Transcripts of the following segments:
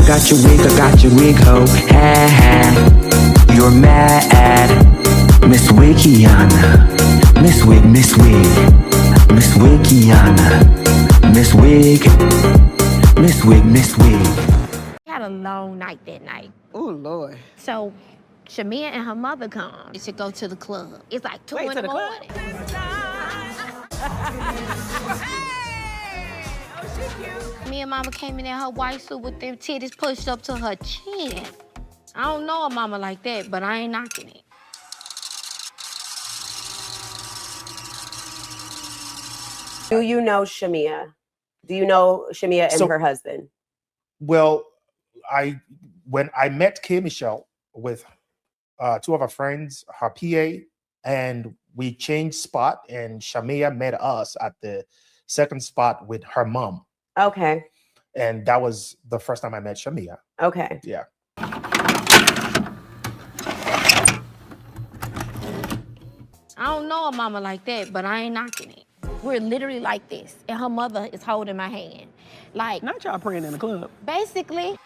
got your wig, ho. Ha ha. You're mad, Miss Wikiana. Miss Wig, Miss Wikiana. Miss Wig, Miss Wig. We had a long night that night. Oh, Lord. So Shamia and her mother come to go to the club. It's like 2 in the morning. Me and mama came in there, her white suit with them titties pushed up to her chin. I don't know a mama like that, but I ain't knocking it. Do you know Shamia? Do you know Shamia and her husband? Well, when I met K. Michelle with two of her friends, her PA, and we changed spot, and Shamia met us at the second spot with her mom. Okay. And that was the first time I met Shamia. Okay. Yeah. I don't know a mama like that, but I ain't knocking it. We're literally like this, and her mother is holding my hand. Like, not y'all praying in the club. Basically.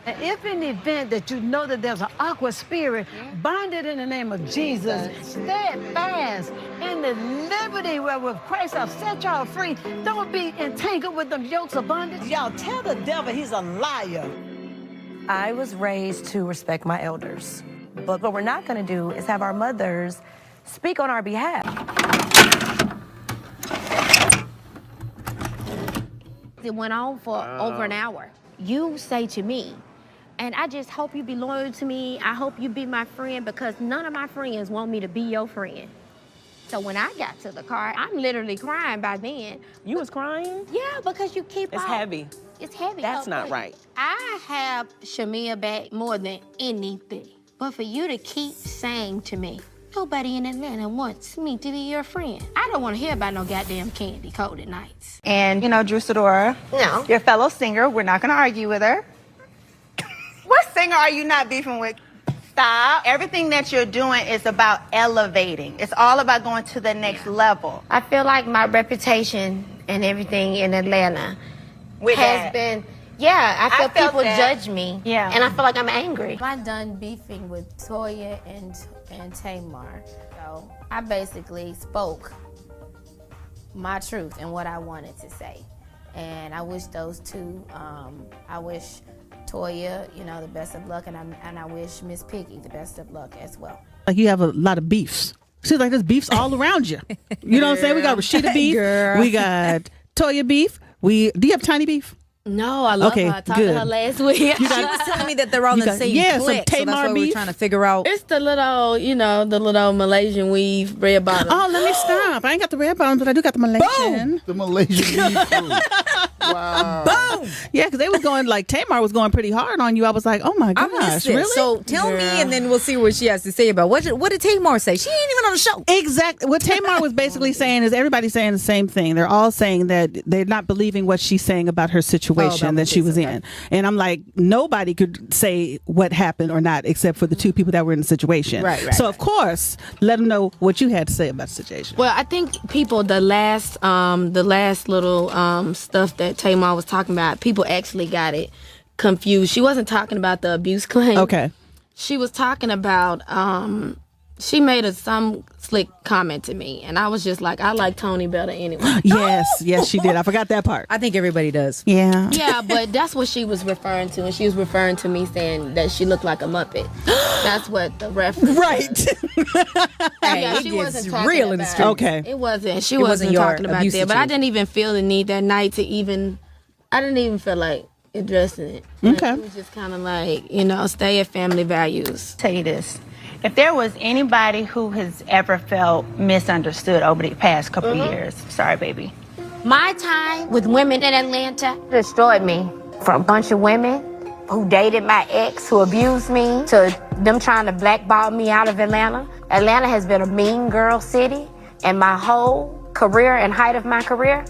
And if in the event that you know that there's an awkward spirit, bind it in the name of Jesus. Stand fast in the liberty wherewith Christ have set y'all free. Don't be entangled with them yokes of bondage. Y'all tell the devil he's a liar. I was raised to respect my elders. But what we're not going to do is have our mothers speak on our behalf. It went on for over an hour. You say to me, and I just hope you be loyal to me. I hope you be my friend, because none of my friends want me to be your friend. So when I got to the car, I'm literally crying by then. You was crying? Yeah, because you keep It's heavy. It's heavy. That's not right. I have Shamia back more than anything. But for you to keep saying to me, nobody in Atlanta wants me to be your friend. I don't want to hear about no goddamn Kandi Koated nights. And, you know, Drew Sidora, No. your fellow singer, we're not going to argue with her. What singer are you not beefing with? Stop. Everything that you're doing is about elevating. It's all about going to the next level. I feel like my reputation and everything in Atlanta has been, I feel people judge me. Yeah. And I feel like I'm angry. I'm done beefing with Toya and Tamar. So I basically spoke my truth and what I wanted to say. And I wish those two, I wish Toya, you know, the best of luck, and I wish Miss Piggy the best of luck as well. Like, you have a lot of beefs. Seems like there's beefs all around you. You know what I'm saying? We got Rashida beef. We got Toya beef. Do you have Tiny beef? No, I love her. I talked to her last week. She was telling me that they're on the same clique, so that's why we're trying to figure out. It's the little, you know, the little Malaysian weave red bottom. Oh, let me stop. I ain't got the red bottoms, but I do got the Malaysian. Boom! The Malaysian weave. Wow. Boom! Yeah, because they was going, like, Tamar was going pretty hard on you. I was like, oh my gosh, really? So tell me, and then we'll see what she has to say about what did Tamar say? She ain't even on the show. Exactly. What Tamar was basically saying is everybody's saying the same thing. They're all saying that they're not believing what she's saying about her situation that she was in. And I'm like, nobody could say what happened or not except for the two people that were in the situation. Right. So of course, let them know what you had to say about the situation. Well, I think people, the last little stuff that Tamar was talking about, people actually got it confused. She wasn't talking about the abuse claim. Okay. She was talking about she made some slick comment to me, and I was just like, I like Tony better anyway. Yes, she did. I forgot that part. I think everybody does. Yeah. Yeah, but that's what she was referring to, and she was referring to me saying that she looked like a Muppet. That's what the reference was. Yeah, she wasn't talking real in the about streets. Okay. It wasn't. She wasn't talking about that. But I didn't even feel the need that night to even. I didn't even feel like addressing it. Okay. It was just kind of like, you know, stay at family values. Tell you this. If there was anybody who has ever felt misunderstood over the past couple years, sorry, baby. My time with women in Atlanta destroyed me. From a bunch of women who dated my ex, who abused me, to them trying to blackball me out of Atlanta. Atlanta has been a mean girl city, and my whole career and height of my career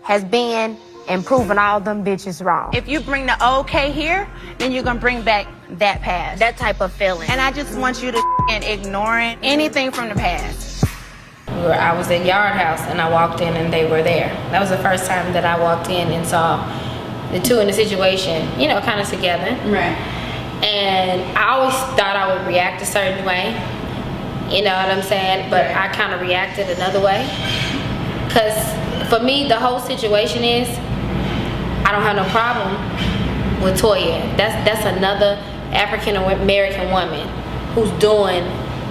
has been in proving all them bitches wrong. If you bring the okay here, then you're going to bring back that past. That type of feeling. And I just want you to ignore anything from the past. I was at Yard House and I walked in and they were there. That was the first time that I walked in and saw the two in the situation, you know, kind of together. Right. And I always thought I would react a certain way, you know what I'm saying? But I kind of reacted another way. Because for me, the whole situation is, I don't have no problem with Toya. That's another African American woman who's doing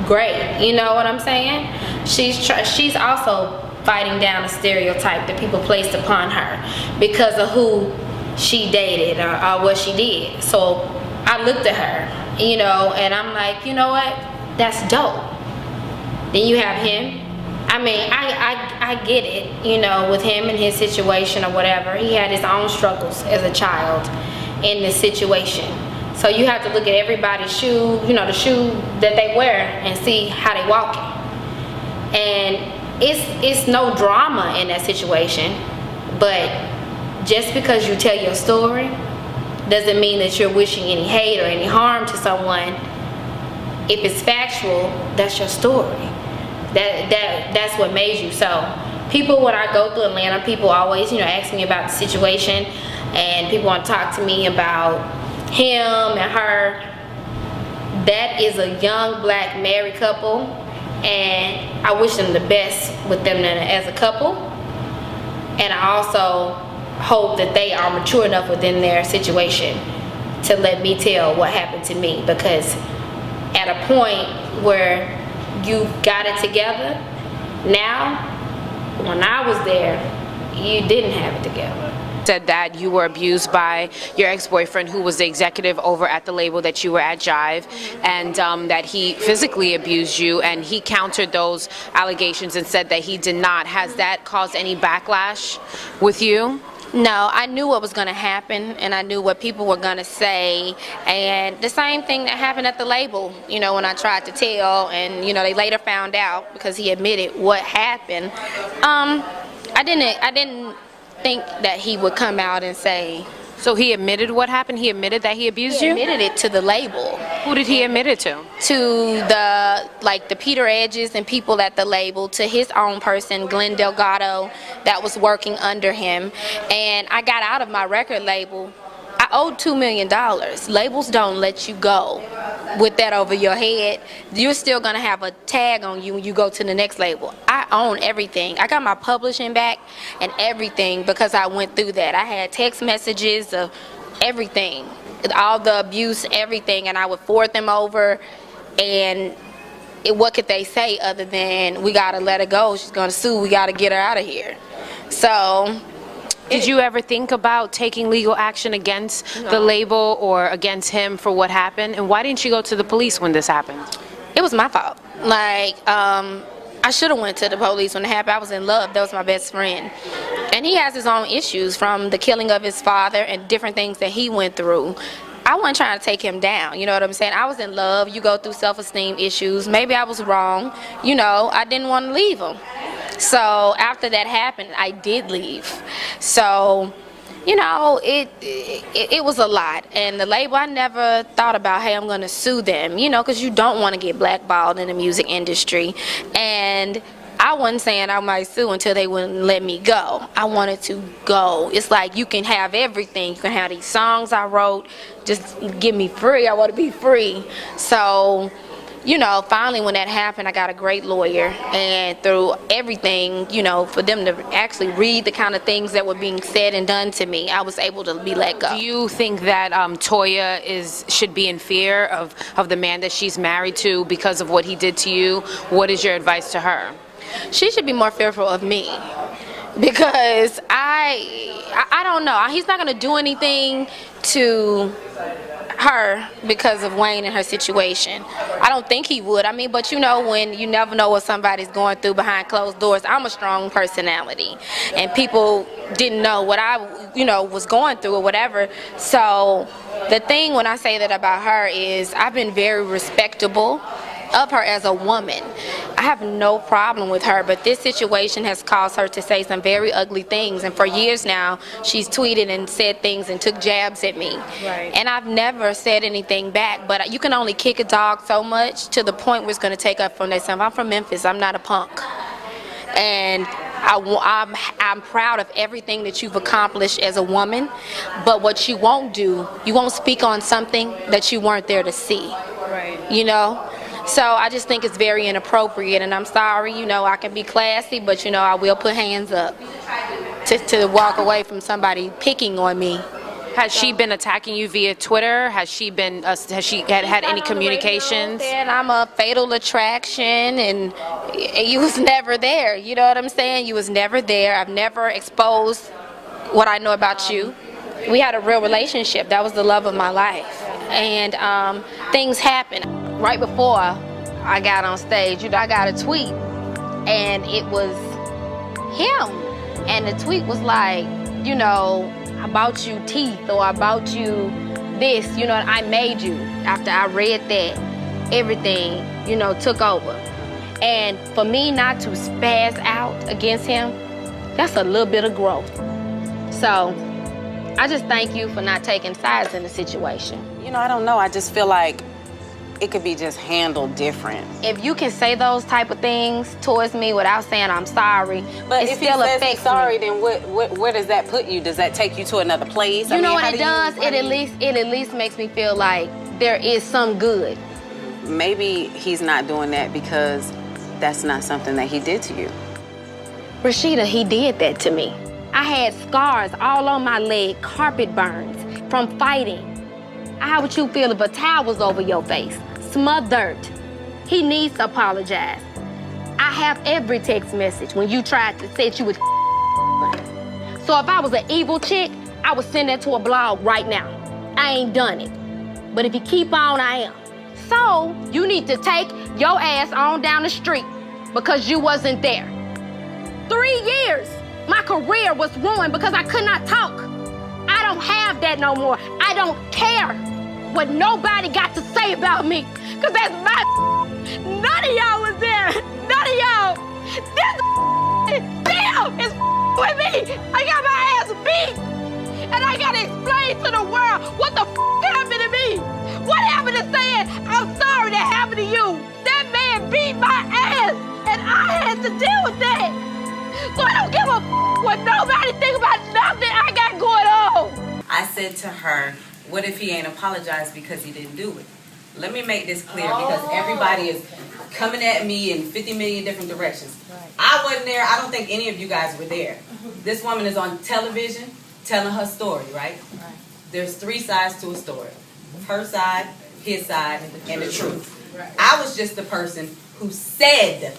great. You know what I'm saying? She's also fighting down a stereotype that people placed upon her because of who she dated or what she did. So I looked at her, you know, and I'm like, you know what? That's dope. Then you have him. I mean, I get it, you know, with him and his situation or whatever. He had his own struggles as a child in this situation. So you have to look at everybody's shoe, you know, the shoe that they wear and see how they walking. And it's no drama in that situation, but just because you tell your story doesn't mean that you're wishing any hate or any harm to someone. If it's factual, that's your story. That's what made you. So people, when I go through Atlanta, people always, you know, ask me about the situation, and people want to talk to me about him and her. That is a young black married couple, and I wish them the best with them as a couple. And I also hope that they are mature enough within their situation to let me tell what happened to me, because at a point where you got it together, now, when I was there, you didn't have it together. Said that you were abused by your ex-boyfriend, who was the executive over at the label that you were at, Jive, and that he physically abused you, and he countered those allegations and said that he did not. Has that caused any backlash with you? No, I knew what was going to happen, and I knew what people were going to say, and the same thing that happened at the label, you know, when I tried to tell, and, you know, they later found out because he admitted what happened. I didn't think that he would come out and say. So he admitted what happened? He admitted that he abused you? He admitted it to the label. Who did he admit it to? To the Peter Edges and people at the label, to his own person, Glenn Delgado, that was working under him. And I got out of my record label. I owed $2 million. Labels don't let you go with that over your head. You're still gonna have a tag on you when you go to the next label. I own everything. I got my publishing back and everything because I went through that. I had text messages of everything, all the abuse, everything, and I would forward them over. And what could they say other than, we gotta let her go, she's gonna sue, we gotta get her out of here. So did you ever think about taking legal action against the label or against him for what happened? And why didn't you go to the police when this happened? It was my fault. Like, I should have went to the police when it happened. I was in love. That was my best friend. And he has his own issues, from the killing of his father and different things that he went through. I wasn't trying to take him down, you know what I'm saying? I was in love. You go through self-esteem issues. Maybe I was wrong. You know, I didn't want to leave him. So after that happened, I did leave. So, you know, it was a lot. And the label, I never thought about, hey, I'm going to sue them, you know, because you don't want to get blackballed in the music industry. And I wasn't saying I might sue until they wouldn't let me go. I wanted to go. It's like, you can have everything. You can have these songs I wrote. Just give me free. I want to be free. So, you know, finally when that happened, I got a great lawyer, and through everything, you know, for them to actually read the kind of things that were being said and done to me, I was able to be let go. Do you think that Toya should be in fear of the man that she's married to because of what he did to you? What is your advice to her? She should be more fearful of me, because I don't know. He's not going to do anything to her because of Wayne and her situation. I don't think he would. I mean, but you know, when you never know what somebody's going through behind closed doors. I'm a strong personality, and people didn't know what I, you know, was going through or whatever. So the thing when I say that about her is, I've been very respectable of her as a woman. I have no problem with her, but this situation has caused her to say some very ugly things, and for years now she's tweeted and said things and took jabs at me. Right. And I've never said anything back, but you can only kick a dog so much to the point where it's going to take up from themselves. I'm from Memphis. I'm not a punk. And I'm proud of everything that you've accomplished as a woman, but what you won't do, you won't speak on something that you weren't there to see. Right. You know? So I just think it's very inappropriate, and I'm sorry, you know, I can be classy, but you know, I will put hands up to walk away from somebody picking on me. Has she been attacking you via Twitter? Has she had any communications? And I'm a fatal attraction, and you was never there. You know what I'm saying? You was never there. I've never exposed what I know about you. We had a real relationship. That was the love of my life. And things happened. Right before I got on stage, you know, I got a tweet, and it was him. And the tweet was like, you know, I bought you teeth, or I bought you this, you know, I made you. After I read that, everything, you know, took over. And for me not to spaz out against him, that's a little bit of growth. So I just thank you for not taking sides in the situation. You know, I don't know. I just feel like it could be just handled different. If you can say those type of things towards me without saying I'm sorry, but it if still he says affects he's sorry, me. then where does that put you? Does that take you to another place? You know what it does? It at least makes me feel like there is some good. Maybe he's not doing that because that's not something that he did to you. Rashida, he did that to me. I had scars all on my leg, carpet burns from fighting. How would you feel if a towel was over your face? Smothered. He needs to apologize. I have every text message when you tried to say you was so if I was an evil chick, I would send that to a blog right now. I ain't done it. But if you keep on, I am. So you need to take your ass on down the street because you wasn't there. 3 years, my career was ruined because I could not talk. I don't have that no more. I don't care what nobody got to say about me, because that's my none of y'all was there. None of y'all. This damn is with me. I got my ass beat, and I gotta explain to the world what the happened to me. What happened to saying I'm sorry that happened to you? That man beat my ass, and I had to deal with that. So I don't give a what nobody think about nothing I got going on. I said to her, what if he ain't apologized because he didn't do it? Let me make this clear because everybody is coming at me in 50 million different directions. Right. I wasn't there. I don't think any of you guys were there. This woman is on television telling her story, right? There's 3 sides to a story. Her side, his side, and the truth. I was just the person who said,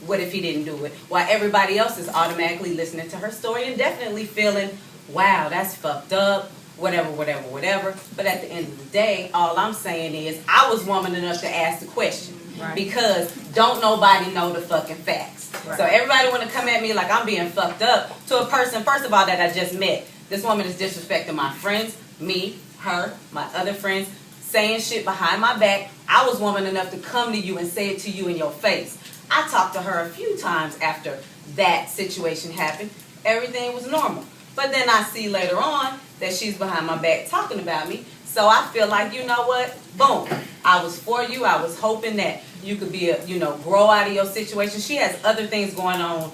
what if he didn't do it? While everybody else is automatically listening to her story and definitely feeling, wow, that's fucked up, whatever. But at the end of the day, all I'm saying is I was woman enough to ask the question. Right. Because don't nobody know the fucking facts. Right. So everybody want to come at me like I'm being fucked up to a person, first of all, that I just met. This woman is disrespecting my friends, me, her, my other friends, saying shit behind my back. I was woman enough to come to you and say it to you in your face. I talked to her a few times after that situation happened. Everything was normal. But then I see later on that she's behind my back talking about me. So I feel like, you know what? Boom. I was for you. I was hoping that you could be, grow out of your situation. She has other things going on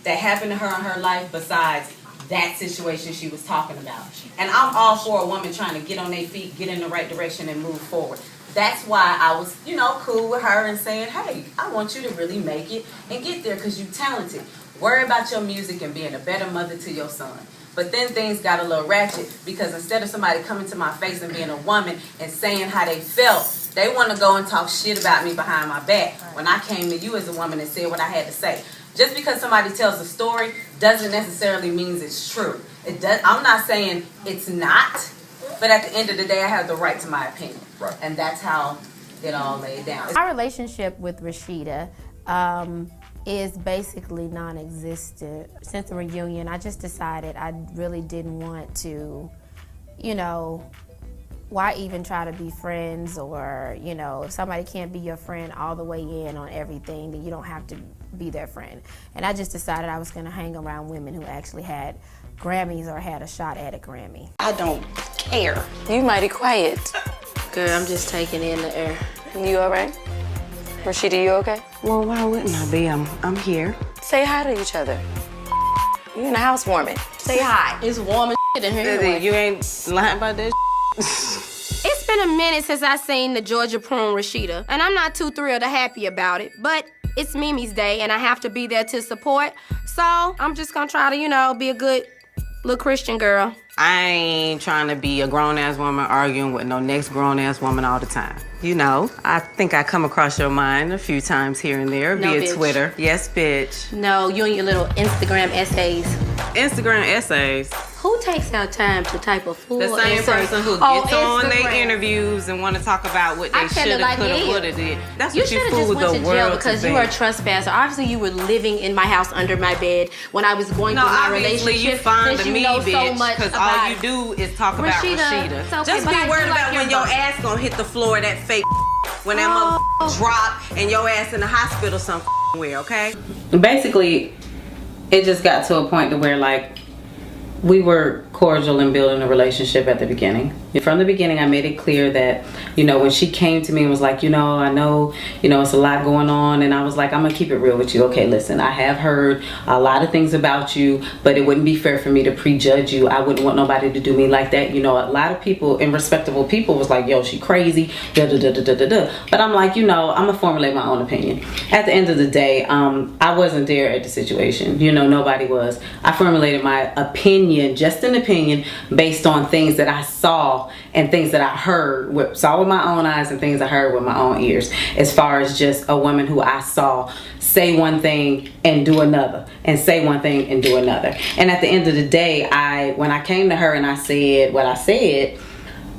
that happened to her in her life besides that situation she was talking about. And I'm all for a woman trying to get on their feet, get in the right direction, and move forward. That's why I was, cool with her and saying, hey, I want you to really make it and get there because you're talented. Worry about your music and being a better mother to your son. But then things got a little ratchet because instead of somebody coming to my face and being a woman and saying how they felt, they want to go and talk shit about me behind my back when I came to you as a woman and said what I had to say. Just because somebody tells a story doesn't necessarily mean it's true. I'm not saying it's not, but at the end of the day, I have the right to my opinion. Right. And that's how it all laid down. Our relationship with Rashida is basically non-existent. Since the reunion, I just decided I really didn't want to, why even try to be friends, or, if somebody can't be your friend all the way in on everything, then you don't have to be their friend. And I just decided I was gonna hang around women who actually had Grammys or had a shot at a Grammy. I don't care. You mighty quiet. Girl, I'm just taking in the air. You all right? Rashida, you okay? Well, why wouldn't I be? I'm here. Say hi to each other. You in the housewarming. Say hi. It's warm as shit in here. Anyway. You ain't lying about that. It's been a minute since I seen the Georgia Prune Rashida, and I'm not too thrilled or happy about it, but it's Mimi's day, and I have to be there to support, so I'm just gonna try to, you know, be a good little Christian girl. I ain't trying to be a grown-ass woman arguing with no next grown-ass woman all the time. You know, I think I come across your mind a few times here and there via bitch. Twitter. Yes, bitch. No, you and your little Instagram essays. Instagram essays. Who takes out time to type a full The same essay? person who gets on their interviews and want to talk about what they should have, could have, would have did. That's You what you should have just fooled went the to jail world because to you be. are a trespasser. Obviously, you were living in my house under my bed when I was going through my obviously relationship. you fond since of you me, know so bitch, much because about all you do is talk about Rashida. it's okay, Just but be I do worried like about your when your book. ass gonna hit the floor of that fake when that mother drop and your ass in the hospital somewhere, okay? Basically, it just got to a point to where, like, we were cordial in building a relationship at the beginning. From the beginning, I made it clear that, you know, when she came to me and was like, you know, I know, you know, it's a lot going on. And I was like, I'm gonna keep it real with you. Okay, listen, I have heard a lot of things about you, but it wouldn't be fair for me to prejudge you. I wouldn't want nobody to do me like that. You know, a lot of people and respectable people was like, yo, she crazy, da da da da da da da. But I'm like, you know, I'm gonna formulate my own opinion. At the end of the day, I wasn't there at the situation. You know, nobody was. I formulated my opinion, just an opinion, based on things that I saw and things that I heard, saw with my own eyes and things I heard with my own ears, as far as just a woman who I saw say one thing and do another, and say one thing and do another. And at the end of the day, when I came to her and I said what I said,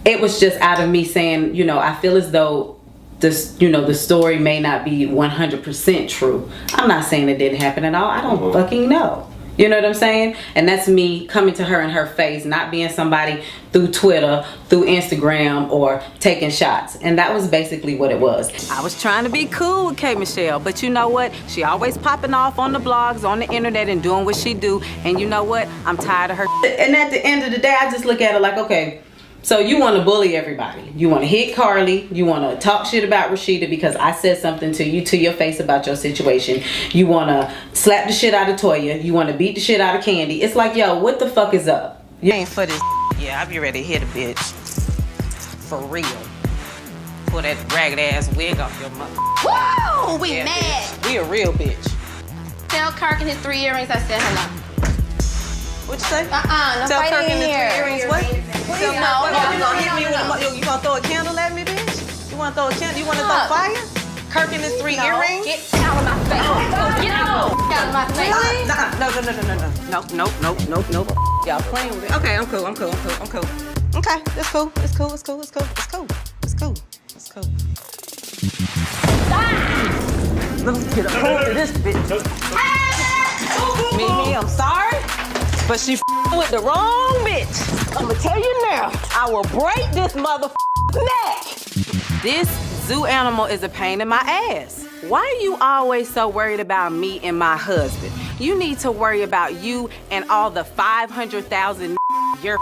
it was just out of me saying, you know, I feel as though this, you know, the story may not be 100% true. I'm not saying it didn't happen at all. I don't fucking know. You know what I'm saying? And that's me coming to her in her face, not being somebody through Twitter, through Instagram, or taking shots. And that was basically what it was. I was trying to be cool with K. Michelle, but you know what? She always popping off on the blogs, on the internet, and doing what she do. And you know what? I'm tired of her. And at the end of the day, I just look at her like, okay, so you want to bully everybody. You want to hit Carly. You want to talk shit about Rashida because I said something to you to your face about your situation. You want to slap the shit out of Toya. You want to beat the shit out of Kandi. It's like, yo, what the fuck is up? You ain't for this. Yeah, I be ready to hit a bitch. For real. Pull that ragged ass wig off your mother. Whoa, we Yeah, mad. bitch. We a real bitch. Tell Kirk and his 3 earrings I said hello. What you say? No Tell fight Kirk in and the 3 here. earrings what? Please, No, no, you gonna no, hit me no, with no. you gonna throw a candle at me, bitch? You wanna throw a candle? You wanna throw Look. fire? Kirk and his 3 earrings? Get out of my face. Get out of my face. Really? No. Y'all playing with it. Okay, I'm cool. Okay, that's cool. It's cool. Let me get a hold of this bitch. Mimi, I'm sorry, but she with the wrong bitch. I'ma tell you now, I will break this neck. This zoo animal is a pain in my ass. Why are you always so worried about me and my husband? You need to worry about you and all the 500,000 you're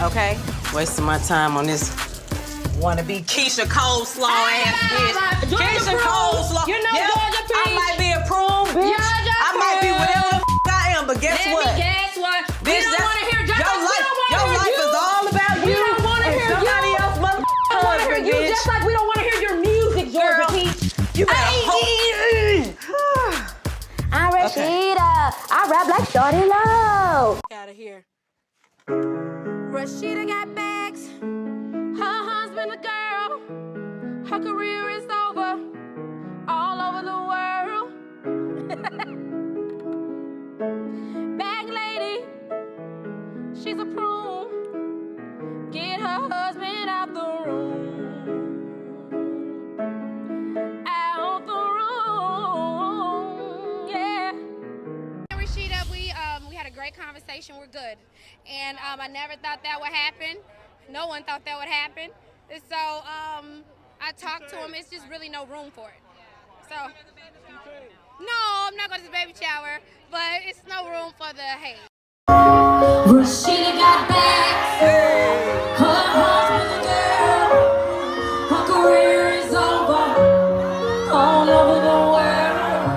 okay? Wasting my time on this wannabe Keisha Coleslaw ass bitch. Keisha Coleslaw. You know Yep, Georgia I Peach. might be a prune bitch. Georgia I might be whatever the I am, but guess what? Guess what? Bitch, we don't want to hear your life you. is all about We you. don't want to and hear somebody you. else mother We don't want to hear husband, you, bitch. just like we don't want to hear your music, Georgia Girl, Peach. You better I'm Rashida. I rap like Shorty Low. out of here. Rashida got bags. Her husband a girl. Her career is over. All over the world. Bag lady. She's a prune. Get her husband out the room. Out the room. Yeah. Rashida, we had a great conversation. We're good, and I never thought that would happen. No one thought that would happen. And so I talked to him. It's just really no room for it. So no, I'm not going to the baby shower, but it's no room for the hate. Rashida got back. Her husband a girl. Her career is over. All over the world.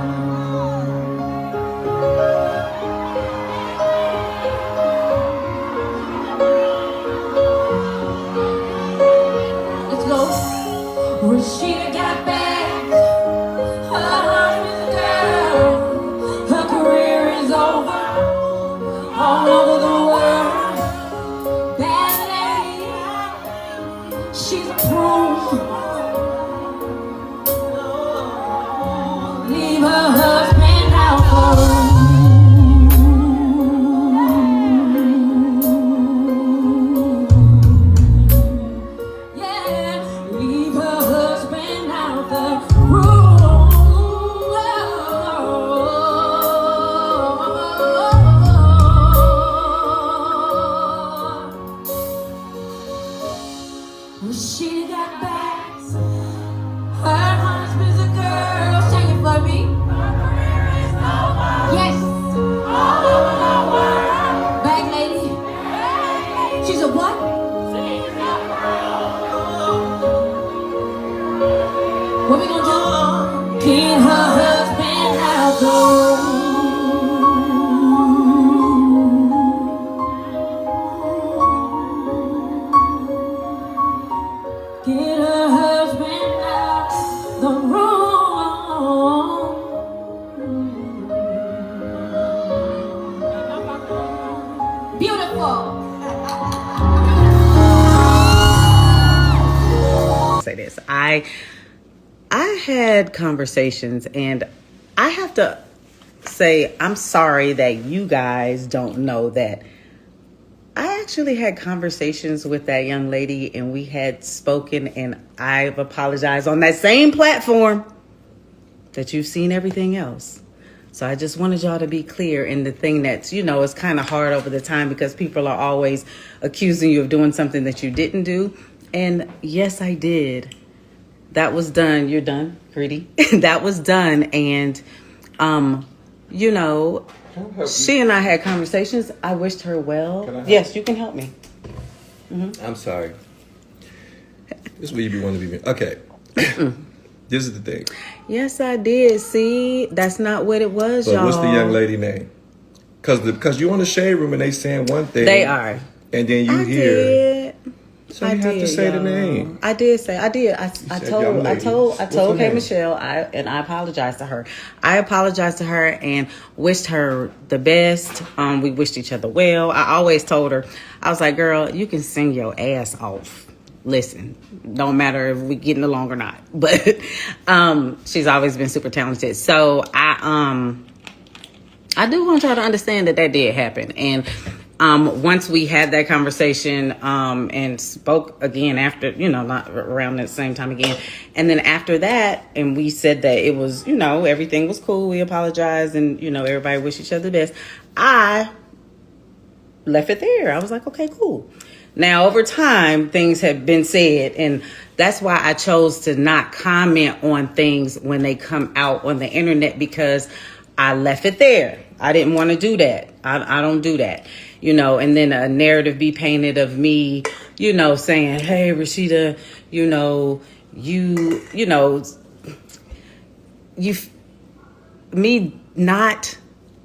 I had conversations, and I have to say I'm sorry that you guys don't know that I actually had conversations with that young lady, and we had spoken, and I've apologized on that same platform that you've seen everything else. So I just wanted y'all to be clear. And the thing that's, is kind of hard over the time because people are always accusing you of doing something that you didn't do. And yes, I did. That was done. You're done, Greedy. That was done. And, she and I had conversations. I wished her well. Yes, you can help me. Mm-hmm. I'm sorry. This is what you be wanting to be. Okay. This is the thing. Yes, I did. See, that's not what it was, so y'all. What's the young lady name? Because you're on the shade room and they saying one thing. They are. And then you hear. Did. So you have to say the name. I did say. I did. I told K. Michelle. I apologized to her. I apologized to her and wished her the best. We wished each other well. I always told her. I was like, girl, you can sing your ass off. Listen, don't matter if we getting along or not. But she's always been super talented. So I do want y'all to understand that did happen. And once we had that conversation and spoke again after, not around the same time again. And then after that, and we said that it was, everything was cool. We apologized and, everybody wished each other the best. I left it there. I was like, okay, cool. Now, over time, things have been said, and that's why I chose to not comment on things when they come out on the internet, because I left it there. I didn't want to do that. I don't do that, and then a narrative be painted of me, saying, hey, Rashida, me not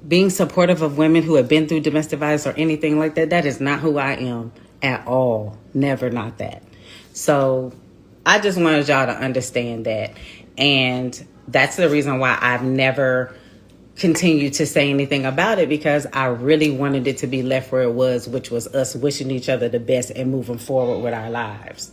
being supportive of women who have been through domestic violence or anything like that. That is not who I am. At all. Never, not that. So I just wanted y'all to understand that. And that's the reason why I've never continued to say anything about it, because I really wanted it to be left where it was, which was us wishing each other the best and moving forward with our lives.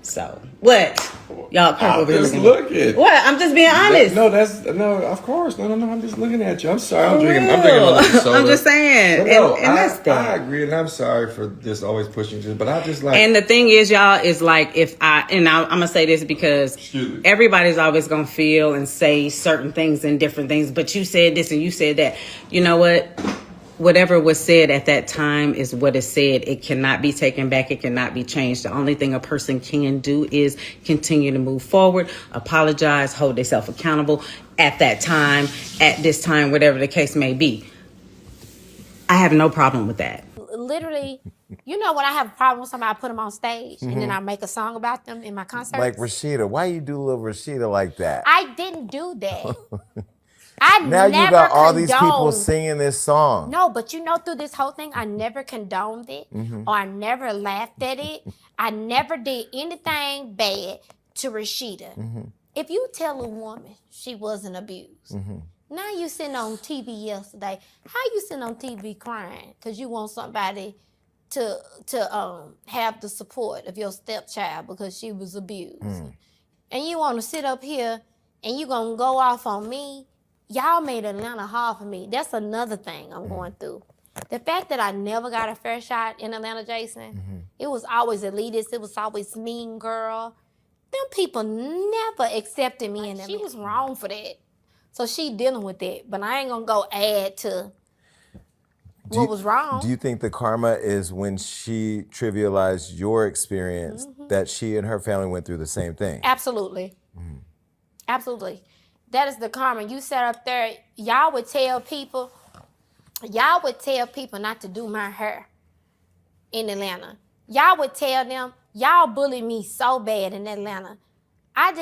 So what? Y'all come over here looking. What? I'm just being honest. No, of course. No. I'm just looking at you. I'm sorry. I'm drinking a little soda. I'm just saying. And that's that. I agree, and I'm sorry for this always pushing you, but I just like. And the thing is, y'all, is like I'm gonna say this because everybody's always gonna feel and say certain things and different things. But you said this and you said that. You know what? Whatever was said at that time is what is said. It cannot be taken back. It cannot be changed. The only thing a person can do is continue to move forward, apologize, hold themselves accountable at that time, at this time, whatever the case may be. I have no problem with that. Literally, when I have a problem with somebody, I put them on stage and then I make a song about them in my concert. Like Rashida. Why you do little Rashida like that? I didn't do that. I now never you got all these people condoned- singing this song. No, but through this whole thing, I never condoned it or I never laughed at it. I never did anything bad to Rashida. If you tell a woman she wasn't abused, now you sitting on TV yesterday. How you sitting on TV crying because you want somebody to have the support of your stepchild because she was abused, and you want to sit up here and you gonna go off on me? Y'all made Atlanta hard for me. That's another thing I'm going through. The fact that I never got a fair shot in Atlanta, Jason, it was always elitist. It was always mean girl. Them people never accepted me in Atlanta. She was wrong for that. So she dealing with that. But I ain't going to go add to what was wrong. Do you think the karma is when she trivialized your experience that she and her family went through the same thing? Absolutely. Absolutely. That is the karma. You sat up there, y'all would tell people not to do my hair in Atlanta. Y'all would tell them, y'all bullied me so bad in Atlanta. I've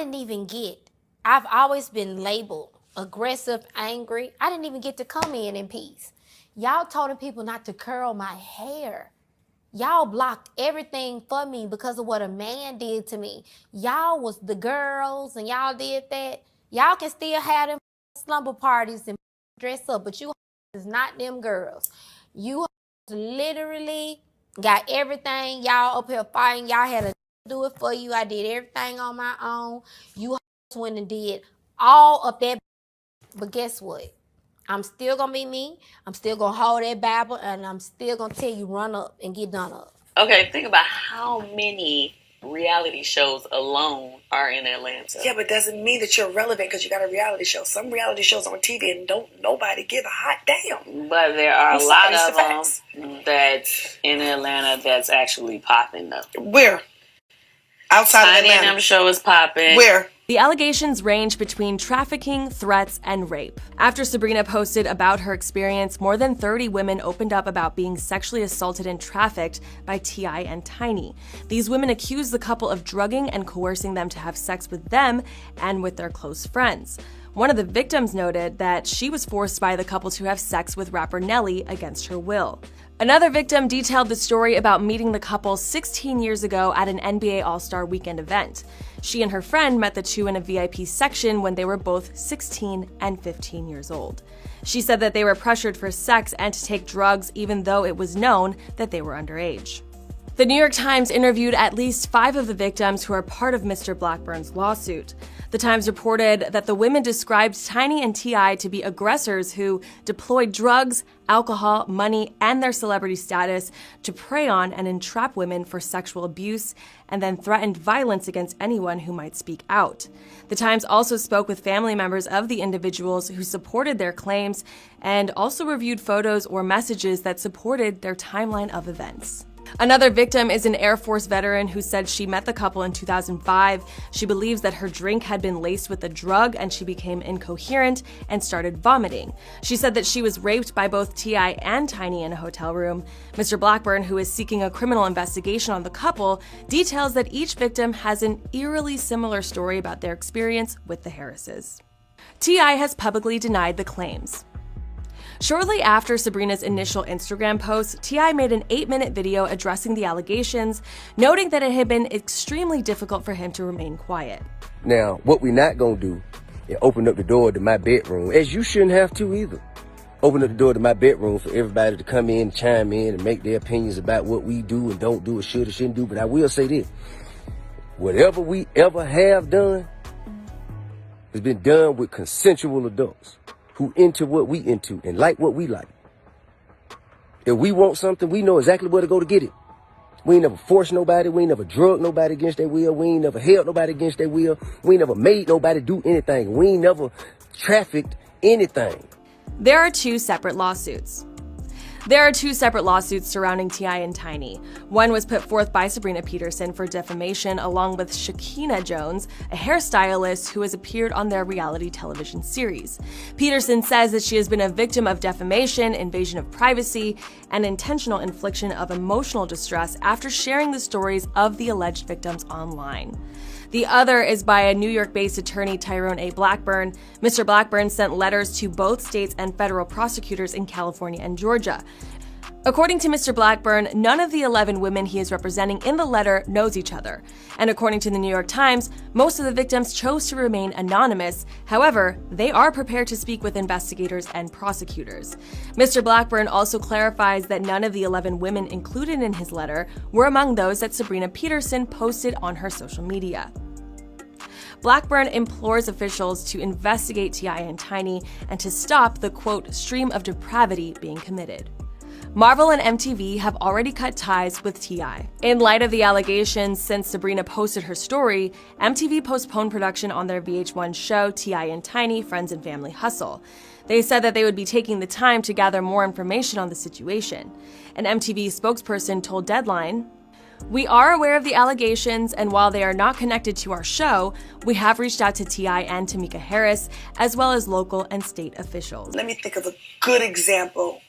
always been labeled aggressive, angry. I didn't even get to come in peace. Y'all told the people not to curl my hair. Y'all blocked everything for me because of what a man did to me. Y'all was the girls and y'all did that. Y'all can still have them slumber parties and dress up, but you is not them girls. You literally got everything. Y'all up here fighting. Y'all had a do it for you. I did everything on my own. You went and did all of that. But guess what? I'm still gonna be me. I'm still gonna hold that Bible, and I'm still gonna tell you run up and get done up. Okay, think about how many reality shows alone are in Atlanta. Yeah, but doesn't mean that you're relevant because you got a reality show. Some reality shows on TV and don't nobody give a hot damn. But there are I'm a lot sorry, of them that's in Atlanta that's actually popping though. Where? Outside of Kandi Atlanta. and them show is popping. Where? The allegations range between trafficking, threats, and rape. After Sabrina posted about her experience, more than 30 women opened up about being sexually assaulted and trafficked by T.I. and Tiny. These women accused the couple of drugging and coercing them to have sex with them and with their close friends. One of the victims noted that she was forced by the couple to have sex with rapper Nelly against her will. Another victim detailed the story about meeting the couple 16 years ago at an NBA All-Star Weekend event. She and her friend met the two in a VIP section when they were both 16 and 15 years old. She said that they were pressured for sex and to take drugs even though it was known that they were underage. The New York Times interviewed at least 5 of the victims who are part of Mr. Blackburn's lawsuit. The Times reported that the women described Tiny and T.I. to be aggressors who deployed drugs, alcohol, money, and their celebrity status to prey on and entrap women for sexual abuse, and then threatened violence against anyone who might speak out. The Times also spoke with family members of the individuals who supported their claims and also reviewed photos or messages that supported their timeline of events. Another victim is an Air Force veteran who said she met the couple in 2005. She believes that her drink had been laced with a drug and she became incoherent and started vomiting. She said that she was raped by both T.I. and Tiny in a hotel room. Mr. Blackburn, who is seeking a criminal investigation on the couple, details that each victim has an eerily similar story about their experience with the Harrises. T.I. has publicly denied the claims. Shortly after Sabrina's initial Instagram post, T.I. made an 8-minute video addressing the allegations, noting that it had been extremely difficult for him to remain quiet. Now, what we're not going to do is open up the door to my bedroom, as you shouldn't have to either. Open up the door to my bedroom for everybody to come in, chime in, and make their opinions about what we do and don't do or should or shouldn't do. But I will say this, whatever we ever have done has been done with consensual adults who into what we into and like what we like. If we want something, we know exactly where to go to get it. We ain't never forced nobody. We ain't never drugged nobody against their will. We ain't never held nobody against their will. We ain't never made nobody do anything. We ain't never trafficked anything. There are two separate lawsuits. Surrounding T.I. and Tiny. One was put forth by Sabrina Peterson for defamation along with Shakina Jones, a hairstylist who has appeared on their reality television series. Peterson says that she has been a victim of defamation, invasion of privacy, and intentional infliction of emotional distress after sharing the stories of the alleged victims online. The other is by a New York-based attorney, Tyrone A. Blackburn. Mr. Blackburn sent letters to both states and federal prosecutors in California and Georgia. According to Mr. Blackburn, none of the 11 women he is representing in the letter knows each other. And according to the New York Times, most of the victims chose to remain anonymous. However, they are prepared to speak with investigators and prosecutors. Mr. Blackburn also clarifies that none of the 11 women included in his letter were among those that Sabrina Peterson posted on her social media. Blackburn implores officials to investigate T.I. and Tiny and to stop the, quote, stream of depravity being committed. Marvel and MTV have already cut ties with T.I. In light of the allegations since Sabrina posted her story, MTV postponed production on their VH1 show T.I. and Tiny, Friends and Family Hustle. They said that they would be taking the time to gather more information on the situation. An MTV spokesperson told Deadline, "We are aware of the allegations, and while they are not connected to our show, we have reached out to T.I. and Tamika Harris, as well as local and state officials." Let me think of a good example.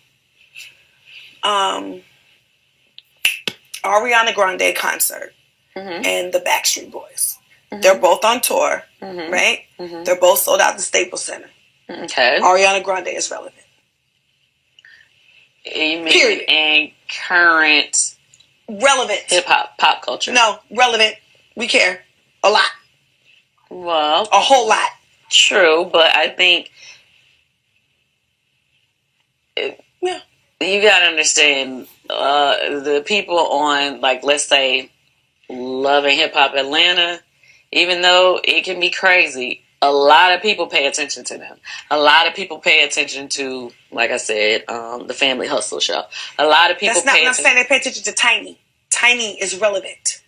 Ariana Grande concert and the Backstreet Boys. They're both on tour, right? They're both sold out the Staples Center. Okay. Ariana Grande is relevant. You mean in current relevant hip-hop, pop culture? No, relevant. We care. A lot. Well, a whole lot. True, but I think you gotta understand the people on, like, let's say Love and Hip Hop Atlanta, even though it can be crazy, a lot of people pay attention to them. A lot of people pay attention to, like I said, the Family Hustle show. A lot of people That's not pay what I'm attention. saying. They pay attention to Tiny. Tiny is relevant.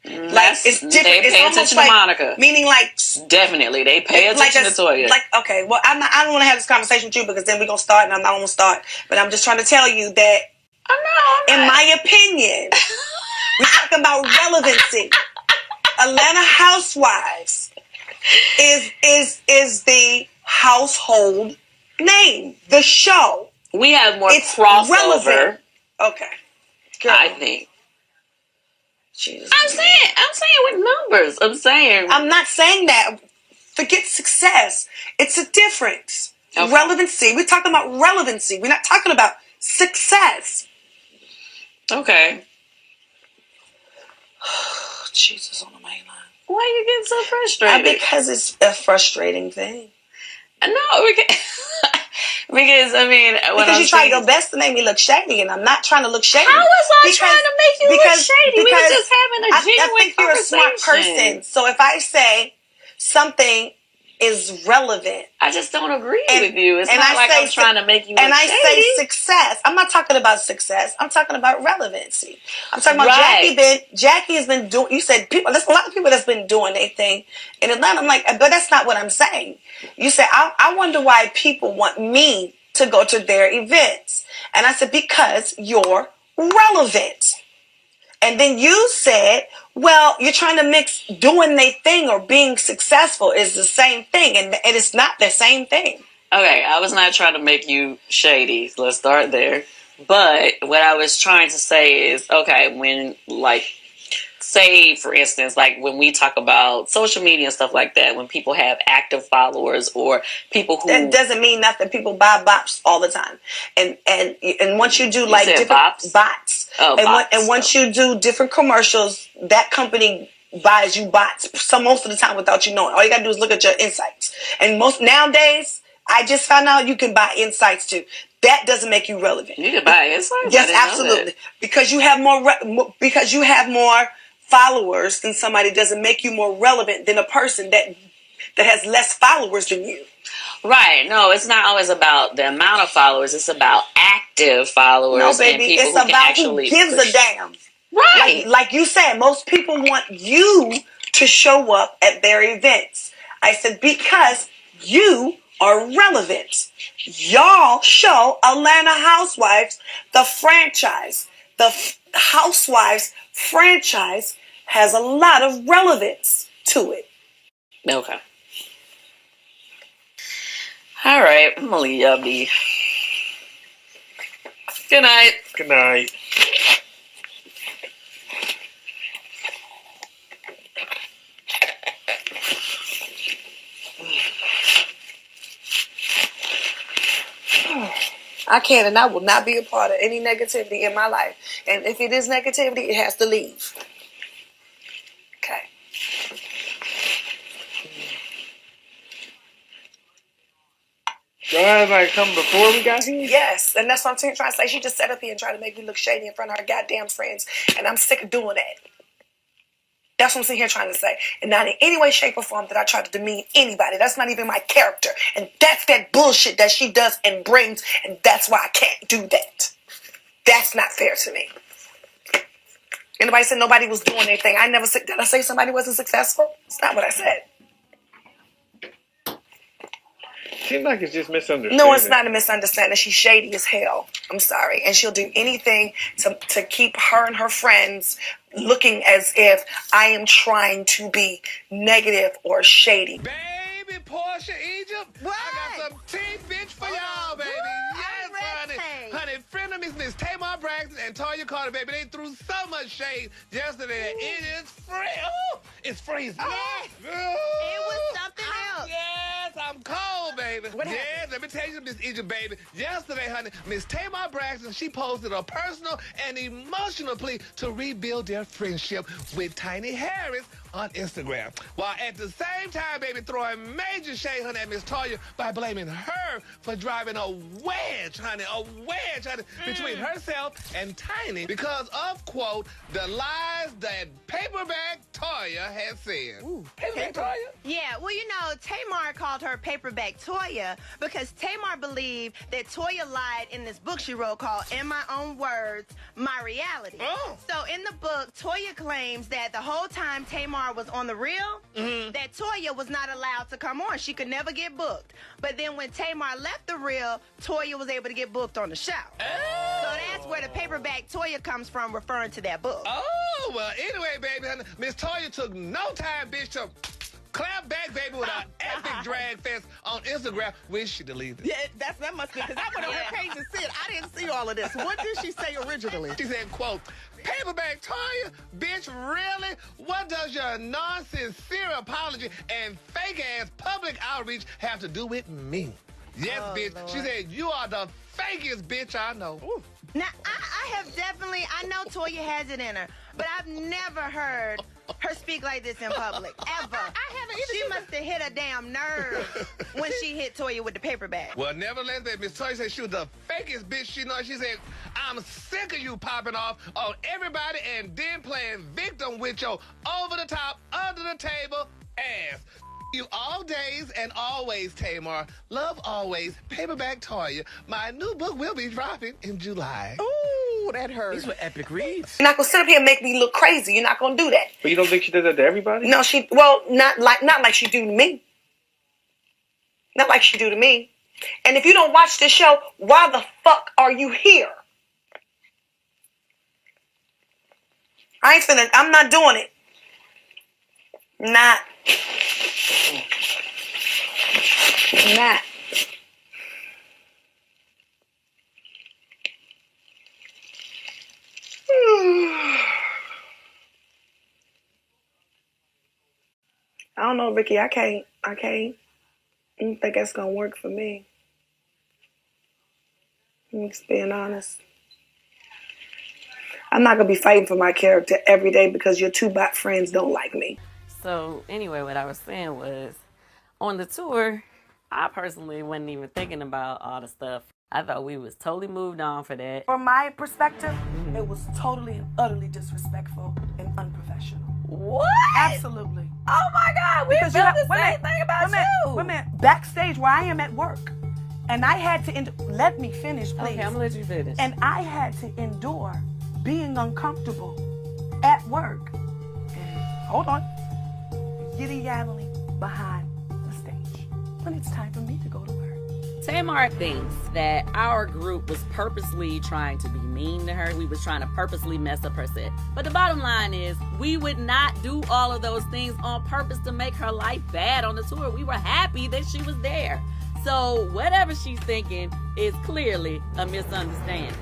Like it's different. They it's pay almost attention like, to Monica. Meaning like definitely they pay attention to Toya. Like, okay, well, I don't want to have this conversation with you because then we're gonna start and I'm not gonna start. But I'm just trying to tell you that in my opinion, we're talking about relevancy. Atlanta Housewives is the household name. The show. We have more it's crossover. Relevant. Okay. Girl. I think. Jesus. I'm saying with numbers. I'm not saying that. Forget success. It's a difference. Okay. Relevancy. We're talking about relevancy. We're not talking about success. Okay. Jesus on the main line. Why are you getting so frustrated? Because it's a frustrating thing. No, because I mean, because you try your best to make me look shady, and I'm not trying to look shady. How was I trying to make you look shady? We were just having a genuine I think you're a smart person. So if I say something is relevant, I just don't agree with you. It's not like I'm trying to make you look shady. And I say success. I'm not talking about success. I'm talking about relevancy. I'm talking about Jackie has been doing. You said people. There's a lot of people that's been doing their thing in Atlanta. I'm like, but that's not what I'm saying. You said I wonder why people want me to go to their events, and I said because you're relevant. And then you said, well, you're trying to mix doing their thing or being successful is the same thing. And it's not the same thing. Okay, I was not trying to make you shady. Let's start there. But what I was trying to say is, okay, when, like, say, for instance, like when we talk about social media and stuff like that, when people have active followers or people who... That doesn't mean nothing. People buy bots all the time. And once you do like different bots. Oh, bots. And once you do different commercials, that company buys you bots most of the time without you knowing. All you got to do is look at your insights. And nowadays, I just found out you can buy insights too. That doesn't make you relevant. You can buy insights? Yes, absolutely. Because you have more followers than somebody doesn't make you more relevant than a person that has less followers than you. Right. No, it's not always about the amount of followers. It's about active followers. No, baby. And people It's who about actually who gives a damn. Right. Like you said, most people want you to show up at their events. I said, because you are relevant. Y'all show Atlanta Housewives, the franchise. The Housewives franchise has a lot of relevance to it. Okay. All right. I'm going to leave y'all be. Good night. Good night. I can and I will not be a part of any negativity in my life. And if it is negativity, it has to leave. Okay. Y'all had like come before we got here? Yes, and that's what I'm trying to say. She just sat up here and tried to make me look shady in front of her goddamn friends. And I'm sick of doing that. That's what I'm sitting here trying to say. And not in any way, shape, or form that I try to demean anybody. That's not even my character. And that's that bullshit that she does and brings. And that's why I can't do that. That's not fair to me. Anybody said nobody was doing anything. Did I say somebody wasn't successful? It's not what I said. Seems like it's just misunderstanding. No, it's not a misunderstanding. She's shady as hell. I'm sorry. And she'll do anything to keep her and her friends looking as if I am trying to be negative or shady. Baby, Portia Egypt. What? I got some tea, bitch, for y'all, baby. Yes, honey. Honey, friend of Miss Tamar Braxton and Toya Carter, baby. They threw so much shade yesterday. It is free. Ooh, it's freezing. Yes. It was something else. Yes, I'm cold, baby. Yeah, let me tell you, Miss Egypt, baby. Yesterday, honey, Miss Tamar Braxton, she posted a personal and emotional plea to rebuild their friendship with Tiny Harris on Instagram. While at the same time, baby, throwing major shade, honey, at Miss Toya by blaming her for driving a wedge, honey, between herself and Tiny because of, quote, the lies that Paperback Toya had said. Ooh, Paperback Toya? Yeah, well, you know, Tamar called her Paperback Toya because Tamar believed that Toya lied in this book she wrote called In My Own Words, My Reality. Oh. So in the book, Toya claims that the whole time Tamar was on the reel, that Toya was not allowed to come on. She could never get booked. But then when Tamar left the reel, Toya was able to get booked on the show. So that's where the Paperback Toya comes from, referring to that book. Oh, well, anyway, baby, honey, Miss Toya took no time, bitch, to clap back, baby, with an epic drag fest on Instagram, which she deleted. Yeah, that must be, because I went on her page and said, I didn't see all of this. What did she say originally? She said, quote, Paperback Toya, bitch, really? What does your non-sincere apology and fake-ass public outreach have to do with me? Yes, bitch. Lord. She said, you are the fakest bitch I know. Ooh. Now, I have definitely, I know Toya has it in her, but I've never heard her speak like this in public, ever. I haven't either. She must have hit a damn nerve when she hit Toya with the paperback. Well, nevertheless, baby, Miss Toya said she was the fakest bitch she knows. She said, I'm sick of you popping off on everybody and then playing victim with your over-the-top, under-the-table ass. You all days and always, Tamar. Love always, Paperback Toya. My new book will be dropping in July. Ooh, that hurts. These were epic reads. You're not gonna sit up here and make me look crazy. You're not gonna do that. But you don't think she did that to everybody? No, not like she do to me. Not like she do to me. And if you don't watch this show, why the fuck are you here? I'm not doing it. Not. I don't know, Ricky. I can't. I don't think that's gonna work for me. I'm just being honest. I'm not gonna be fighting for my character every day because your two bot friends don't like me. So anyway, what I was saying was, on the tour, I personally wasn't even thinking about all the stuff. I thought we was totally moved on for that. From my perspective, it was totally and utterly disrespectful and unprofessional. What? Absolutely. Oh my God, we felt the same thing about you. Wait a minute. Backstage where I am at work, and I had to let me finish, please. Okay, I'm gonna let you finish. And I had to endure being uncomfortable at work. And hold on. Yiddy-yaddling behind the stage when it's time for me to go to work. Tamar thinks that our group was purposely trying to be mean to her. We was trying to purposely mess up her set. But the bottom line is, we would not do all of those things on purpose to make her life bad on the tour. We were happy that she was there. So whatever she's thinking is clearly a misunderstanding.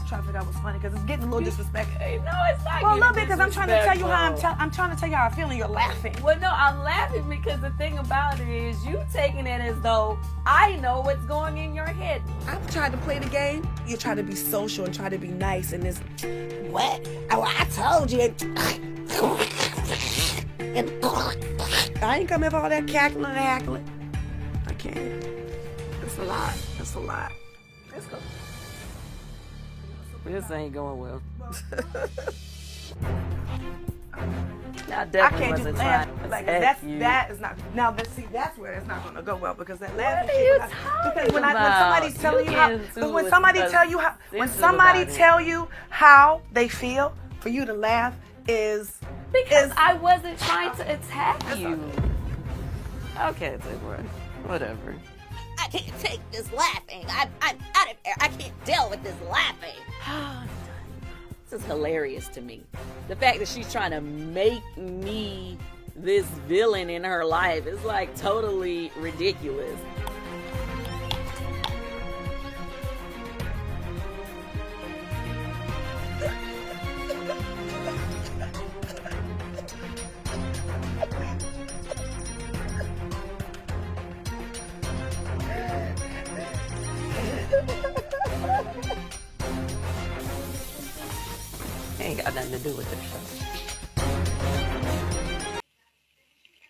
I thought that was funny because it's getting a little disrespectful. No, it's not. Well, a little bit because I'm trying to tell you how I'm trying to tell you how I feel, and you're laughing. Well, no, I'm laughing because the thing about it is you taking it as though I know what's going in your head. I'm trying to play the game. You try to be social and try to be nice, and this what? Oh, I told you. I ain't coming for all that cackling and hackling. I can't. It's a lot. It's a lot. Let's go. This ain't going well. I can't just laugh like that is not. Now that's where it's not going to go well because that laughing. What are you talking when about? somebody tell you how, when somebody tell you how they feel, for you to laugh is because I wasn't trying to attack you. Okay, whatever. I can't take this laughing. I'm out of here. I can't deal with this laughing. This is hilarious to me. The fact that she's trying to make me this villain in her life is like totally ridiculous. got nothing to do with this.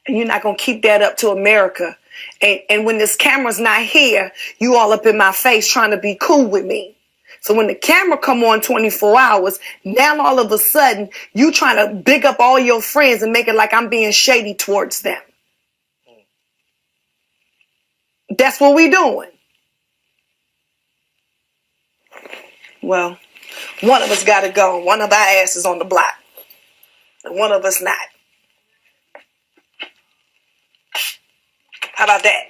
And you're not going to keep that up to America. And when this camera's not here, you all up in my face trying to be cool with me. So when the camera come on 24 hours, now all of a sudden, you trying to big up all your friends and make it like I'm being shady towards them. That's what we doing. Well, one of us got to go. One of our asses on the block. And one of us not. How about that?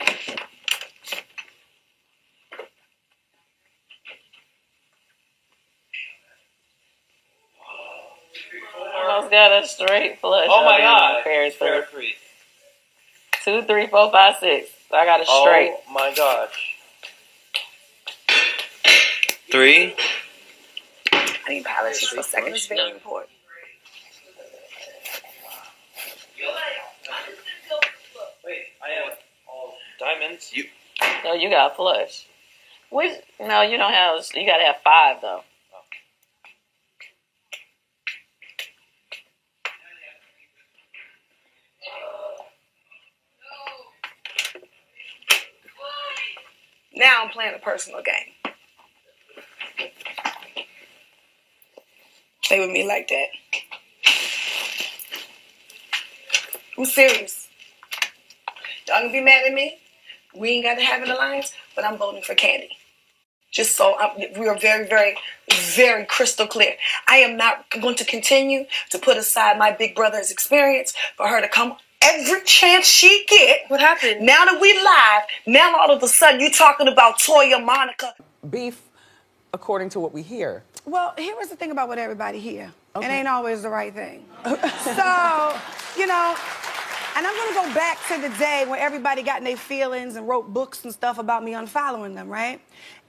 Almost got a straight flush. Oh my God. Pair Pair 3. 2, 3, 4, 5, 6. I got a straight. Oh my gosh. 3. I need apologies for a second. It's very important. Wait, I have all diamonds. You. No, you got a flush. No, you don't have. You got to have 5 though. Now I'm playing a personal game. Play with me like that. I'm serious. Y'all gonna be mad at me? We ain't got to have an alliance, but I'm voting for Kandi. Just so we are very, very, very crystal clear. I am not going to continue to put aside my big brother's experience for her to come every chance she get. What happened? Now that we live, now all of a sudden you talking about Toya, Monica. Beef, according to what we hear. Well, here is the thing about what everybody hear. Okay. It ain't always the right thing. So, you know, and I'm gonna go back to the day when everybody got in their feelings and wrote books and stuff about me unfollowing them, right?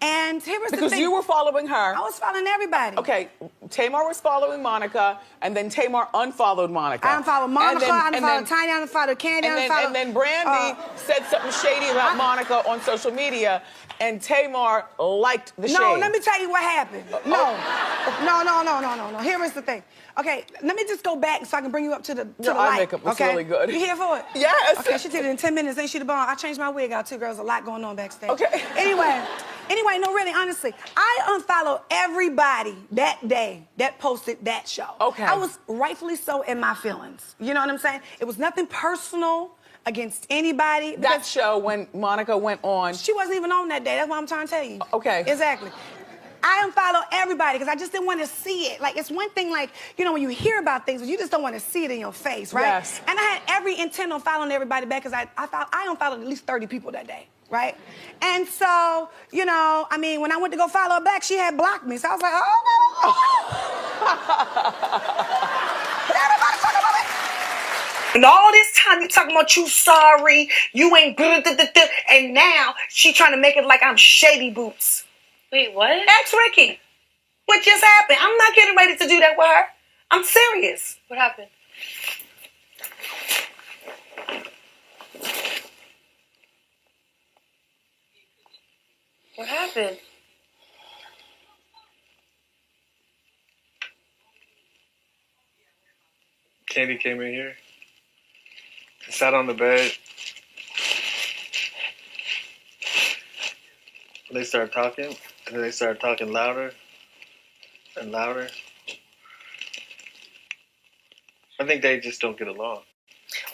And here was the thing. Because you were following her. I was following everybody. Okay, Tamar was following Monica, and then Tamar unfollowed Monica. I unfollowed Monica, I unfollowed Tiny, I unfollowed Kandi, and then Brandy said something shady about Monica on social media, and Tamar liked the shade. No, let me tell you what happened. No. Here is the thing. Okay, let me just go back so I can bring you up to the Your light. eye makeup was okay? really good. You here for it? Yes. Okay, she did it in 10 minutes. Ain't she the bomb? I changed my wig out too, girls. A lot going on backstage. Okay. Anyway, no, really, honestly, I unfollowed everybody that day that posted that show. Okay. I was rightfully so in my feelings. You know what I'm saying? It was nothing personal against anybody. That show when Monica went on. She wasn't even on that day. That's what I'm trying to tell you. Okay. Exactly. I unfollowed everybody because I just didn't want to see it. Like, it's one thing, like, you know, when you hear about things, but you just don't want to see it in your face, right? Yes. And I had every intent on following everybody back because I unfollowed at least 30 people that day, right? And so, you know, I mean, when I went to go follow her back, she had blocked me. So I was like, But everybody talking about it. And all this time you talking about you sorry, you ain't and now she trying to make it like I'm shady boots. Wait, what? Ask Ricky. What just happened? I'm not getting ready to do that with her. I'm serious. What happened? What happened? Kandi came in here, sat on the bed. They started talking, and then they started talking louder and louder. I think they just don't get along.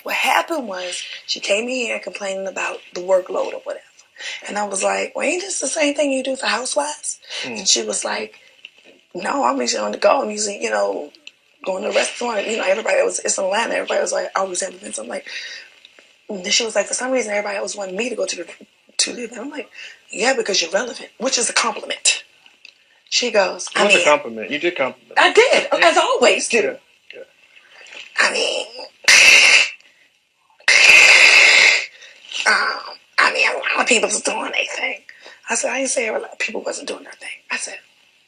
What happened was she came in here complaining about the workload or whatever. And I was like, well, ain't this the same thing you do for housewives? And she was like, no, I'm usually on the go. I'm usually, you know, going to a restaurant. You know, it's in Atlanta. Everybody was like, I always have events. I'm like, and then she was like, for some reason, everybody always wanted me to go to the event. I'm like, yeah, because you're relevant, which is a compliment. She goes, It was a compliment. You did compliment. I did, as I always do. Yeah. I mean, a lot of people was doing their thing. I said, I didn't say a lot of people wasn't doing their thing. I said,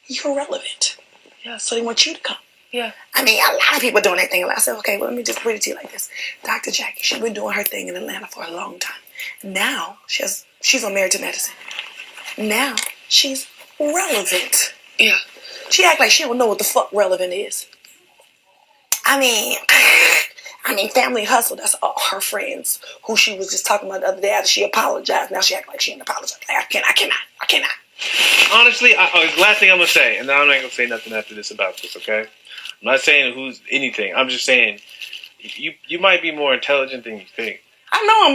you're relevant. Yeah, so they want you to come. Yeah. I mean, a lot of people doing their thing. I said, okay, well, let me just put it to you like this. Dr. Jackie, she's been doing her thing in Atlanta for a long time. Now, she's on Married to Medicine. Now, she's relevant. Yeah. She act like she don't know what the fuck relevant is. I mean, Family Hustle, that's all her friends who she was just talking about the other day after she apologized. Now she act like she didn't apologize. I cannot. Honestly, the last thing I'm going to say, and I'm not going to say nothing after this about this, okay? I'm not saying who's anything. I'm just saying you might be more intelligent than you think. I know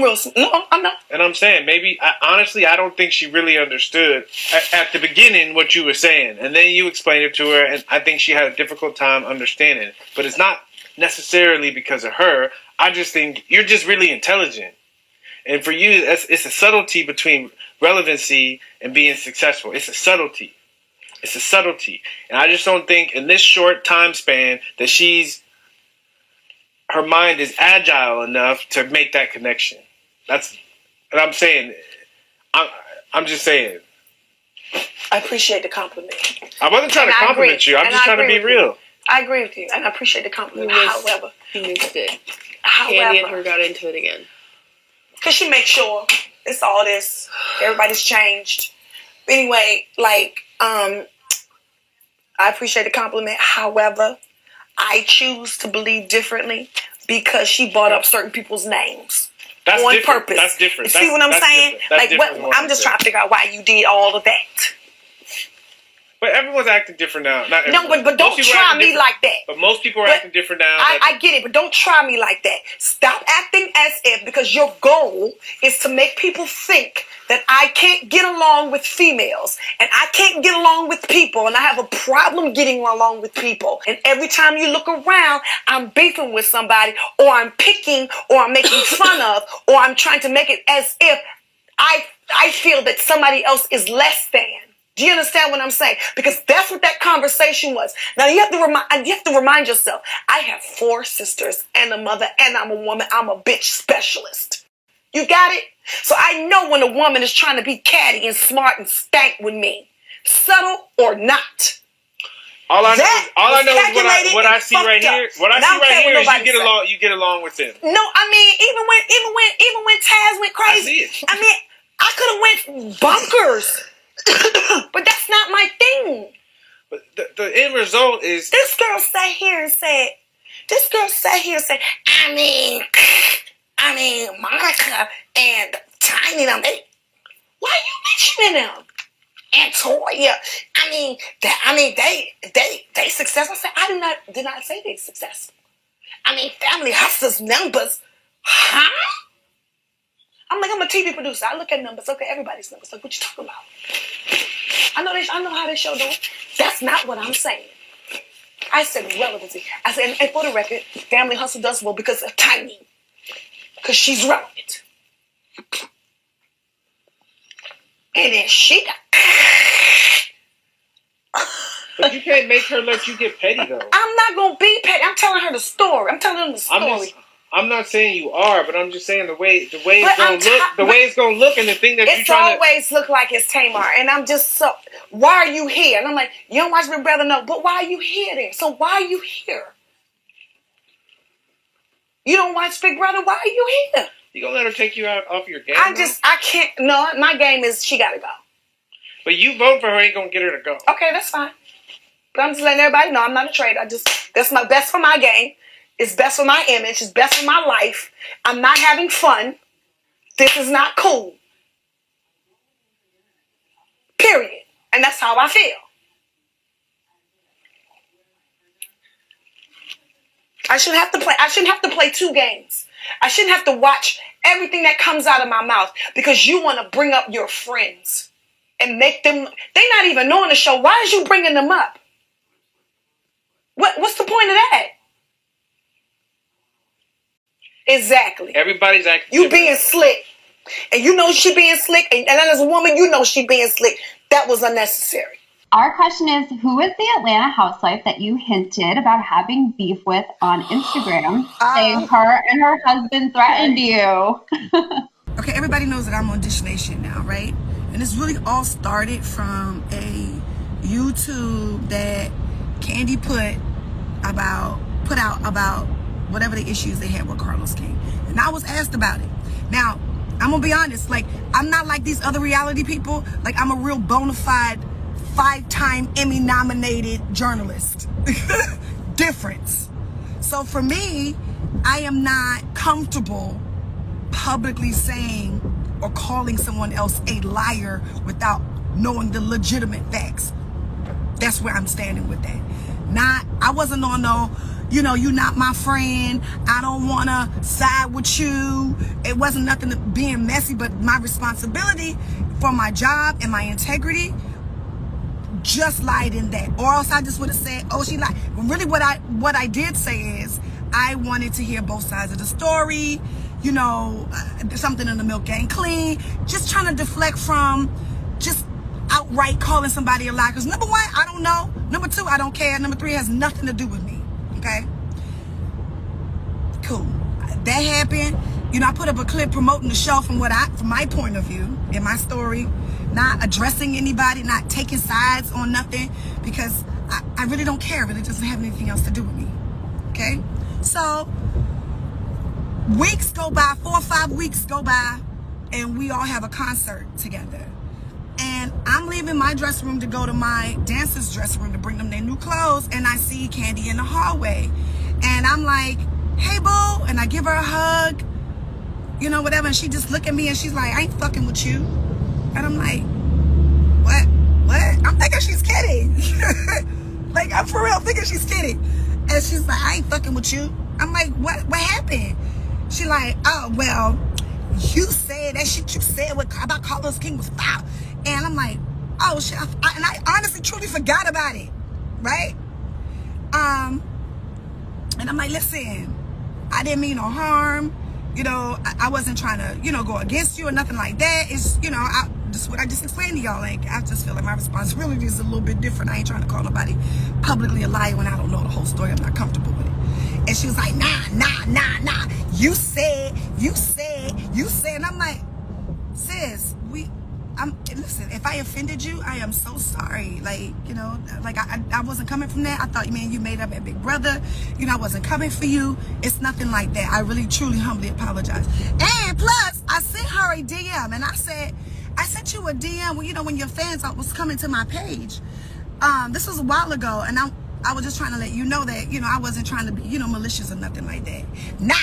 I'm not. And I'm saying maybe, honestly, I don't think she really understood at the beginning what you were saying. And then you explained it to her, and I think she had a difficult time understanding it. But it's not necessarily because of her. I just think you're just really intelligent. And for you, it's a subtlety between relevancy and being successful. It's a subtlety. It's a subtlety. And I just don't think in this short time span that her mind is agile enough to make that connection. That's what I'm saying. I'm just saying. I appreciate the compliment. I wasn't trying to compliment you. I'm just trying to be real. I agree with you, and I appreciate the compliment. However, you missed it. Kandi and her got into it again. Because she makes sure it's all this. Everybody's changed. Anyway, I appreciate the compliment. However, I choose to believe differently because she brought up certain people's names on purpose. That's different. You see what I'm saying? I'm just trying to figure out why you did all of that. But everyone's acting different now. Not everyone. No, but don't try me like that. But most people are acting different now. I get it, but don't try me like that. Stop acting as if, because your goal is to make people think that I can't get along with females and I can't get along with people and I have a problem getting along with people. And every time you look around, I'm beefing with somebody or I'm picking or I'm making fun of or I'm trying to make it as if I feel that somebody else is less than. Do you understand what I'm saying? Because that's what that conversation was. Now you have to remind yourself, I have 4 sisters and a mother and I'm a woman. I'm a bitch specialist. You got it? So I know when a woman is trying to be catty and smart and stank with me, subtle or not. All I know is what I see right here. What I see right here is you get along with them. No, I mean even when Taz went crazy, I mean I could have went bonkers. But that's not my thing. But the end result is this girl sat here and said, I mean, Monica and Tiny, why are you mentioning them? And Toya, they successful. I said, I did not say they successful. I mean, Family Hustle's numbers, huh? I'm a TV producer. I look at numbers. Look at everybody's numbers. Like, what you talking about? I know how they show doing. That's not what I'm saying. I said relevancy. I said, and for the record, Family Hustle does well because of Tiny. Because she's relevant. And then she got... But you can't make her let you get petty, though. I'm not going to be petty. I'm telling her the story. I'm telling them the story. I'm not saying you are, but I'm just saying the way it's gonna look, and the thing that you're trying to... It's always look like it's Tamar, and I'm just so... Why are you here? And I'm like, you don't watch Big Brother? No, but why are you here then? So why are you here? You don't watch Big Brother? Why are you here? You gonna let her take you off your game? I can't... No, my game is she gotta go. But you vote for her ain't gonna get her to go. Okay, that's fine. But I'm just letting everybody know I'm not a traitor. That's my best for my game. It's best for my image. It's best for my life. I'm not having fun. This is not cool. Period. And that's how I feel. I shouldn't have to play 2 games. I shouldn't have to watch everything that comes out of my mouth because you want to bring up your friends and make them... They're not even knowing the show. Why is you bringing them up? What's the point of that? Exactly. Everybody's acting. You being slick. And you know she being slick. And as a woman, you know she being slick. That was unnecessary. Our question is, who is the Atlanta housewife that you hinted about having beef with on Instagram? Saying her and her husband threatened you. Okay, everybody knows that I'm on Dish Nation now, right? And this really all started from a YouTube that Kandi put out about whatever the issues they had with Carlos King. And I was asked about it. Now, I'm gonna be honest, I'm not like these other reality people. I'm a real bona fide 5-time Emmy nominated journalist. Difference. So for me, I am not comfortable publicly saying or calling someone else a liar without knowing the legitimate facts. That's where I'm standing with that. I wasn't on no, you know, you not my friend, I don't want to side with you. It wasn't nothing to being messy, but my responsibility for my job and my integrity just lied in that. Or else I just would have said, oh, she lied. Really what I did say is I wanted to hear both sides of the story. You know, something in the milk ain't clean. Just trying to deflect from just outright calling somebody a liar. Because number one, I don't know. Number two, I don't care. Number three, has nothing to do with me. Okay? Cool. That happened. You know, I put up a clip promoting the show from my point of view in my story. Not addressing anybody, not taking sides on nothing. Because I really don't care. But it doesn't have anything else to do with me. Okay? So weeks go by, 4 or 5 weeks go by, and we all have a concert together. And I'm leaving my dressing room to go to my dancer's dressing room to bring them their new clothes, and I see Kandi in the hallway. And I'm like, hey, boo, and I give her a hug, you know, whatever, and she just look at me and she's like, I ain't fucking with you. And I'm like, what? I'm thinking she's kidding. Like, I'm for real thinking she's kidding. And she's like, I ain't fucking with you. I'm like, what happened? She like, oh, well, you said that shit you said about Carlos King was foul. And I'm like, oh, shit. And I honestly, truly forgot about it. Right? And I'm like, listen, I didn't mean no harm. You know, I wasn't trying to, you know, go against you or nothing like that. It's, you know, just what I just explained to y'all. Like, I just feel like my responsibility is a little bit different. I ain't trying to call nobody publicly a liar when I don't know the whole story. I'm not comfortable with it. And she was like, nah. You said. And I'm like, sis, listen, if I offended you, I am so sorry. Like, you know, like I wasn't coming from that. I thought, man, you made up at Big Brother. You know, I wasn't coming for you. It's nothing like that. I really, truly, humbly apologize. And plus, I sent her a DM, and I sent you a DM when, you know, when your fans was coming to my page. This was a while ago, and I was just trying to let you know that, you know, I wasn't trying to be, you know, malicious or nothing like that. Nah.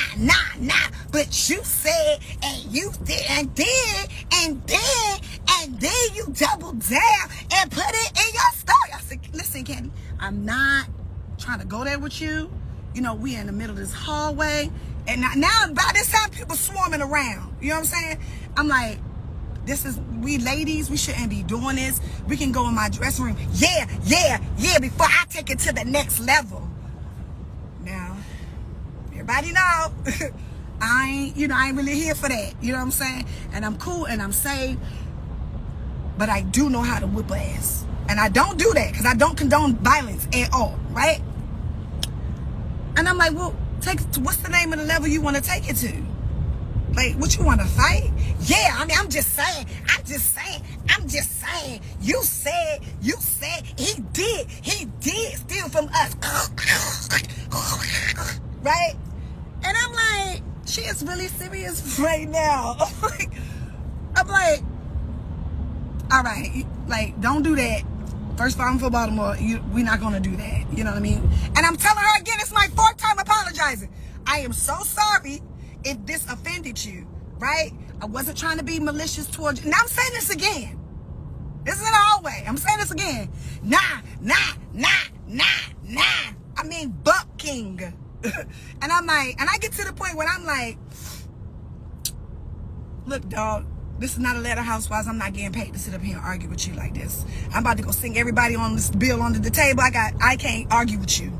But you said, and you did, and then you doubled down and put it in your story. I said, listen, Kandi, I'm not trying to go there with you. You know, we in the middle of this hallway. And now by this time, people swarming around. You know what I'm saying? I'm like, we ladies, we shouldn't be doing this. We can go in my dressing room. Yeah, before I take it to the next level. Now, everybody know, I ain't really here for that. You know what I'm saying? And I'm cool and I'm safe. But I do know how to whip ass. And I don't do that because I don't condone violence at all, right? And I'm like, well, what's the name of the level you want to take it to? Like, what, you want to fight? Yeah, I mean, I'm just saying. You said he did steal from us. Right? And I'm like, she is really serious right now. I'm like, all right, like, don't do that. First of all, I'm from Baltimore. We're not going to do that. You know what I mean? And I'm telling her again, it's my 4th time apologizing. I am so sorry if this offended you, right? I wasn't trying to be malicious towards you. Now I'm saying this again. This is in the hallway. I'm saying this again. Nah. I mean, Buck King. And I'm like, and I get to the point where I'm like, look, dog, this is not Atlanta Housewives. I'm not getting paid to sit up here and argue with you like this. I'm about to go sing everybody on this bill under the table. I can't argue with you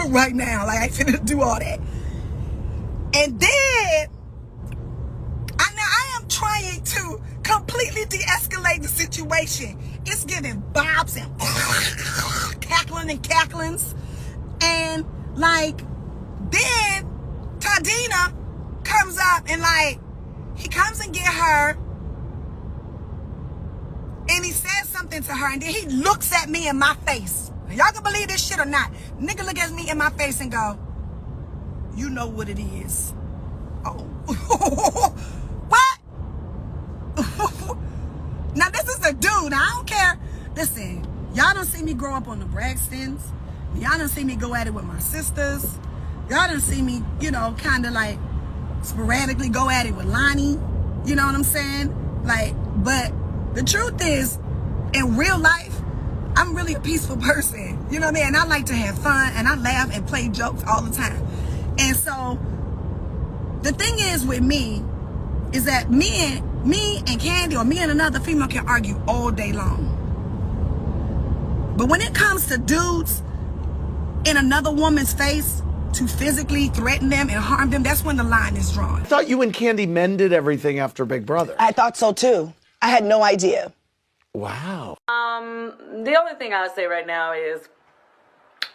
right now. Like, I ain't finna do all that. And then, I am trying to completely de-escalate the situation. It's giving bobs and cackling and cacklings. And, like, then Tadina comes up and, like, he comes and get her. And he says something to her. And then he looks at me in my face. Y'all can believe this shit or not. Nigga look at me in my face and go, you know what it is. Oh. What? Now, this is a dude. I don't care. Listen, y'all don't see me grow up on the Braxtons. Y'all don't see me go at it with my sisters. Y'all done see me, you know, kind of like sporadically go at it with Lonnie. You know what I'm saying? Like, but the truth is, in real life, I'm really a peaceful person. You know what I mean? And I like to have fun, and I laugh and play jokes all the time. And so, the thing is with me, is that me and Kandi, or me and another female, can argue all day long. But when it comes to dudes in another woman's face to physically threaten them and harm them, that's when the line is drawn. I thought you and Kandi mended everything after Big Brother. I thought so too. I had no idea. Wow. The only thing I would say right now is,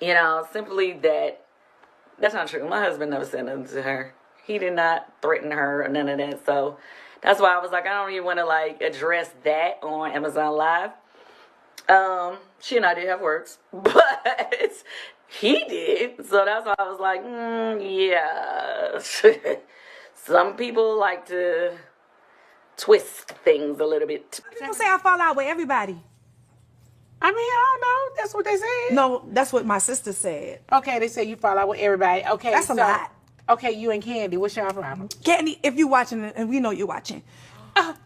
you know, simply that's not true. My husband never said nothing to her. He did not threaten her or none of that. So that's why I was like, I don't even want to like address that on Amazon Live. She and I did have words, but he did. So that's why I was like, yeah. Some people like to twist things a little bit. People say I fall out with everybody. I mean, I don't know. That's what they said. No, that's what my sister said. Okay, they say you fall out with everybody. Okay, That's a lot. Okay, you and Kandi, what's your problem? Kandi, if you're watching, and we know you're watching,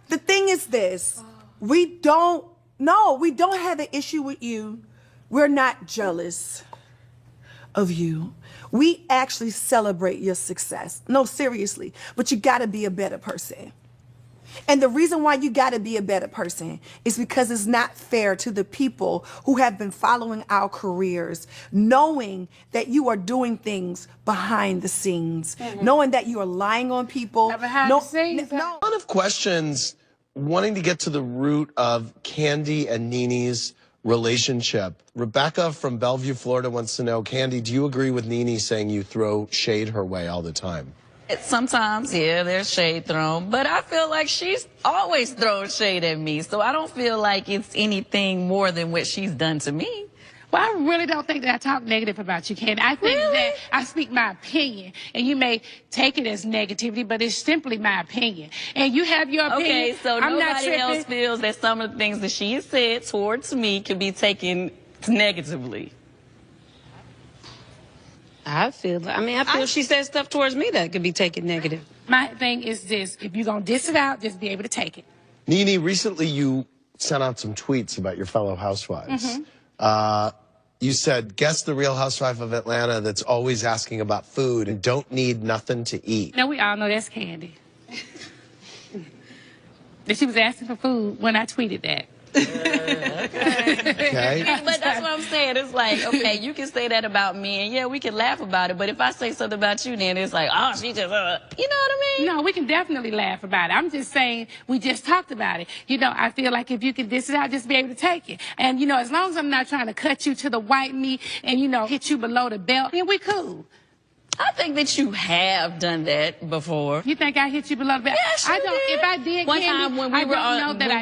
the thing is this: we don't have an issue with you. We're not jealous of you. We actually celebrate your success. No, seriously. But you got to be a better person. And the reason why you got to be a better person is because it's not fair to the people who have been following our careers, knowing that you are doing things behind the scenes, knowing that you are lying on people. Behind the scenes? A lot of questions wanting to get to the root of Kandi and Nene's relationship. Rebecca from Bellevue, Florida wants to know, Kandi, do you agree with Nene saying you throw shade her way all the time? Sometimes, yeah, there's shade thrown, but I feel like she's always thrown shade at me, so I don't feel like it's anything more than what she's done to me. Well, I really don't think that I talk negative about you, Kandi. I think that I speak my opinion, and you may take it as negativity, but it's simply my opinion. And you have your opinion. Okay, so I'm nobody not else feels that some of the things that she has said towards me can be taken negatively. I feel she said stuff towards me that could be taken negative. My thing is this: if you're gonna diss it out, just be able to take it. Nene, recently you sent out some tweets about your fellow housewives. You said, guess the Real Housewife of Atlanta that's always asking about food and don't need nothing to eat. Now we all know that's Kandi. That she was asking for food when I tweeted that. Okay. But that's what I'm saying. It's like, okay, you can say that about me, and yeah, we can laugh about it. But if I say something about you, then it's like, oh, she just, you know what I mean? No, we can definitely laugh about it. I'm just saying, we just talked about it. You know, I feel like if you can diss it out, just be able to take it. And, you know, as long as I'm not trying to cut you to the white meat and, you know, hit you below the belt, then we cool. I think that you have done that before. You think I hit you below the belt? Yes, you did. If I did, one Kandi, time when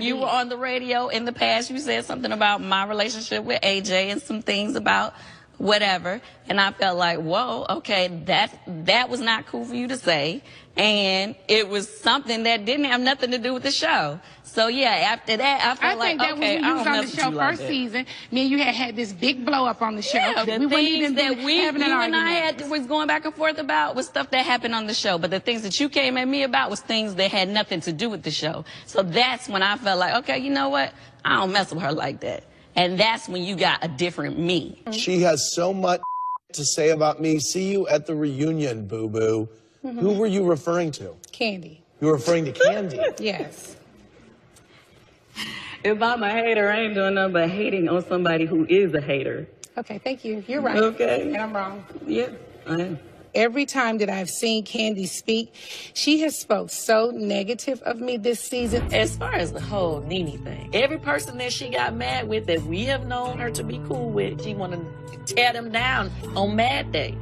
you were on the radio in the past, you said something about my relationship with AJ and some things about whatever, and I felt like, whoa, okay, that was not cool for you to say, and it was something that didn't have nothing to do with the show. So yeah, after that, I felt like, okay, I don't was on the mess with show you like first that. season. Me and you had this big blow up on the show. Yeah, the we weren't things even that having an you and I argument. was going back and forth about was stuff that happened on the show. But the things that you came at me about was things that had nothing to do with the show. So that's when I felt like, okay, you know what? I don't mess with her like that. And that's when you got a different me. She has so much to say about me. See you at the reunion, boo-boo. Who were you referring to? Kandi. You were referring to Kandi. Yes. If I'm a hater, I ain't doing nothing but hating on somebody who is a hater. Okay, thank you. You're right. Okay. And I'm wrong. Yeah, I am. Every time that I've seen Kandi speak, she has spoke so negative of me this season. As far as the whole Nene thing, every person that she got mad with that we have known her to be cool with, she want to tear them down on Mad Day.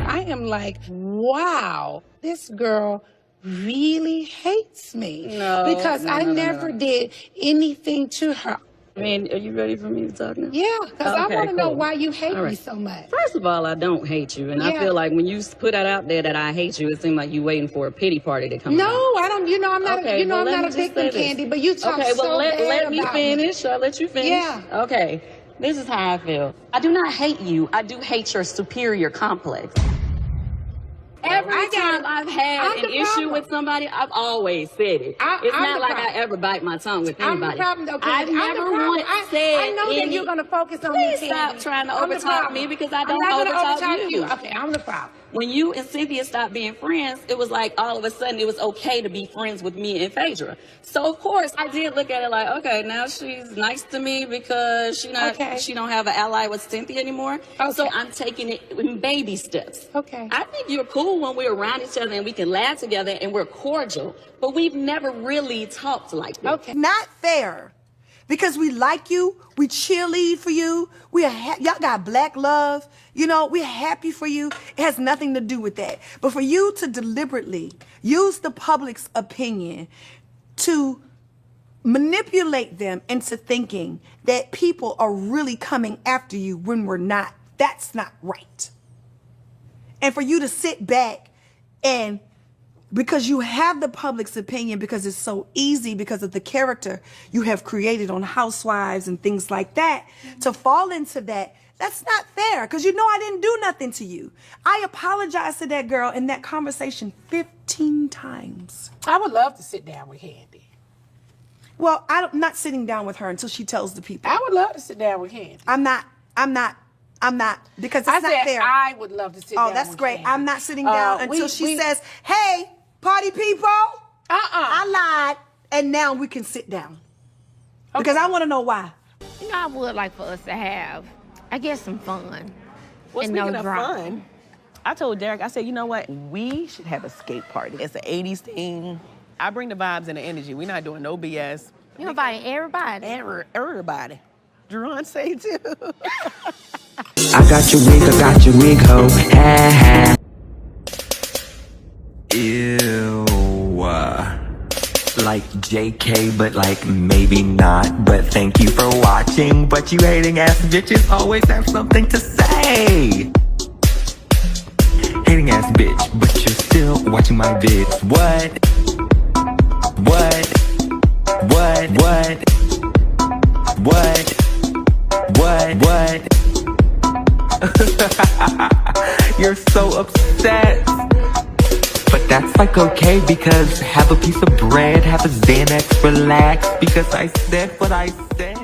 I am like, wow, this girl really hates me. No, because I never did anything to her. I mean, are you ready for me to talk now? Yeah, because I want to know cool. why you hate All me right. so much. First of all, I don't hate you. And I Yeah. feel like when you put that out there that I hate you, it seems like you waiting for a pity party to come No, out. I don't. You know, I'm not. Okay, You know, well, I'm let not me a just victim, say this. Kandi. But you talk okay, well, so let bad me about finish. I'll let you finish. Yeah. Okay. This is how I feel. I do not hate you. I do hate your superior complex. Every time I've had an issue with somebody, I've always said it. It's not like I ever bite my tongue with anybody. I've never once said I know that you're going to focus on me, Please stop trying to overtalk me because I don't overtalk you. Okay, I'm the problem. When you and Cynthia stopped being friends, it was like all of a sudden it was okay to be friends with me and Phaedra. So of course I did look at it like, okay, now she's nice to me because she don't have an ally with Cynthia anymore. Okay. So I'm taking it in baby steps. Okay. I think you're cool when we're around each other and we can laugh together and we're cordial, but we've never really talked like that. Okay. Not fair. Because we like you, we cheerlead for you, y'all got black love, you know, we're happy for you. It has nothing to do with that. But for you to deliberately use the public's opinion to manipulate them into thinking that people are really coming after you when we're not, that's not right. And for you to sit back and because you have the public's opinion because it's so easy because of the character you have created on Housewives and things like that, to fall into that, that's not fair because you know I didn't do nothing to you. I apologized to that girl in that conversation 15 times. I would love to sit down with Kandi. Well, I'm not sitting down with her until she tells the people. I would love to sit down with Kandi. I'm not, because it's not fair. I would love to sit down with Kandi. Oh, that's great. I'm not sitting down until she says, hey, party people, I lied, and now we can sit down. Because I want to know why. You know, I would like for us to have, I guess, some fun. Well, and speaking no of drama. fun, I told Derek, I said, you know what? We should have a skate party. It's an 80s thing. I bring the vibes and the energy. We're not doing no BS. You inviting everybody? Everybody. Jerron say too. I got your wig, ho. Ha ha. Ew. Like JK, but like maybe not. But thank you for watching. But you hating ass bitches always have something to say. Hating ass bitch, but you're still watching my vids. What? You're so upset. But that's like okay because have a piece of bread, have a Xanax, relax because I said what I said.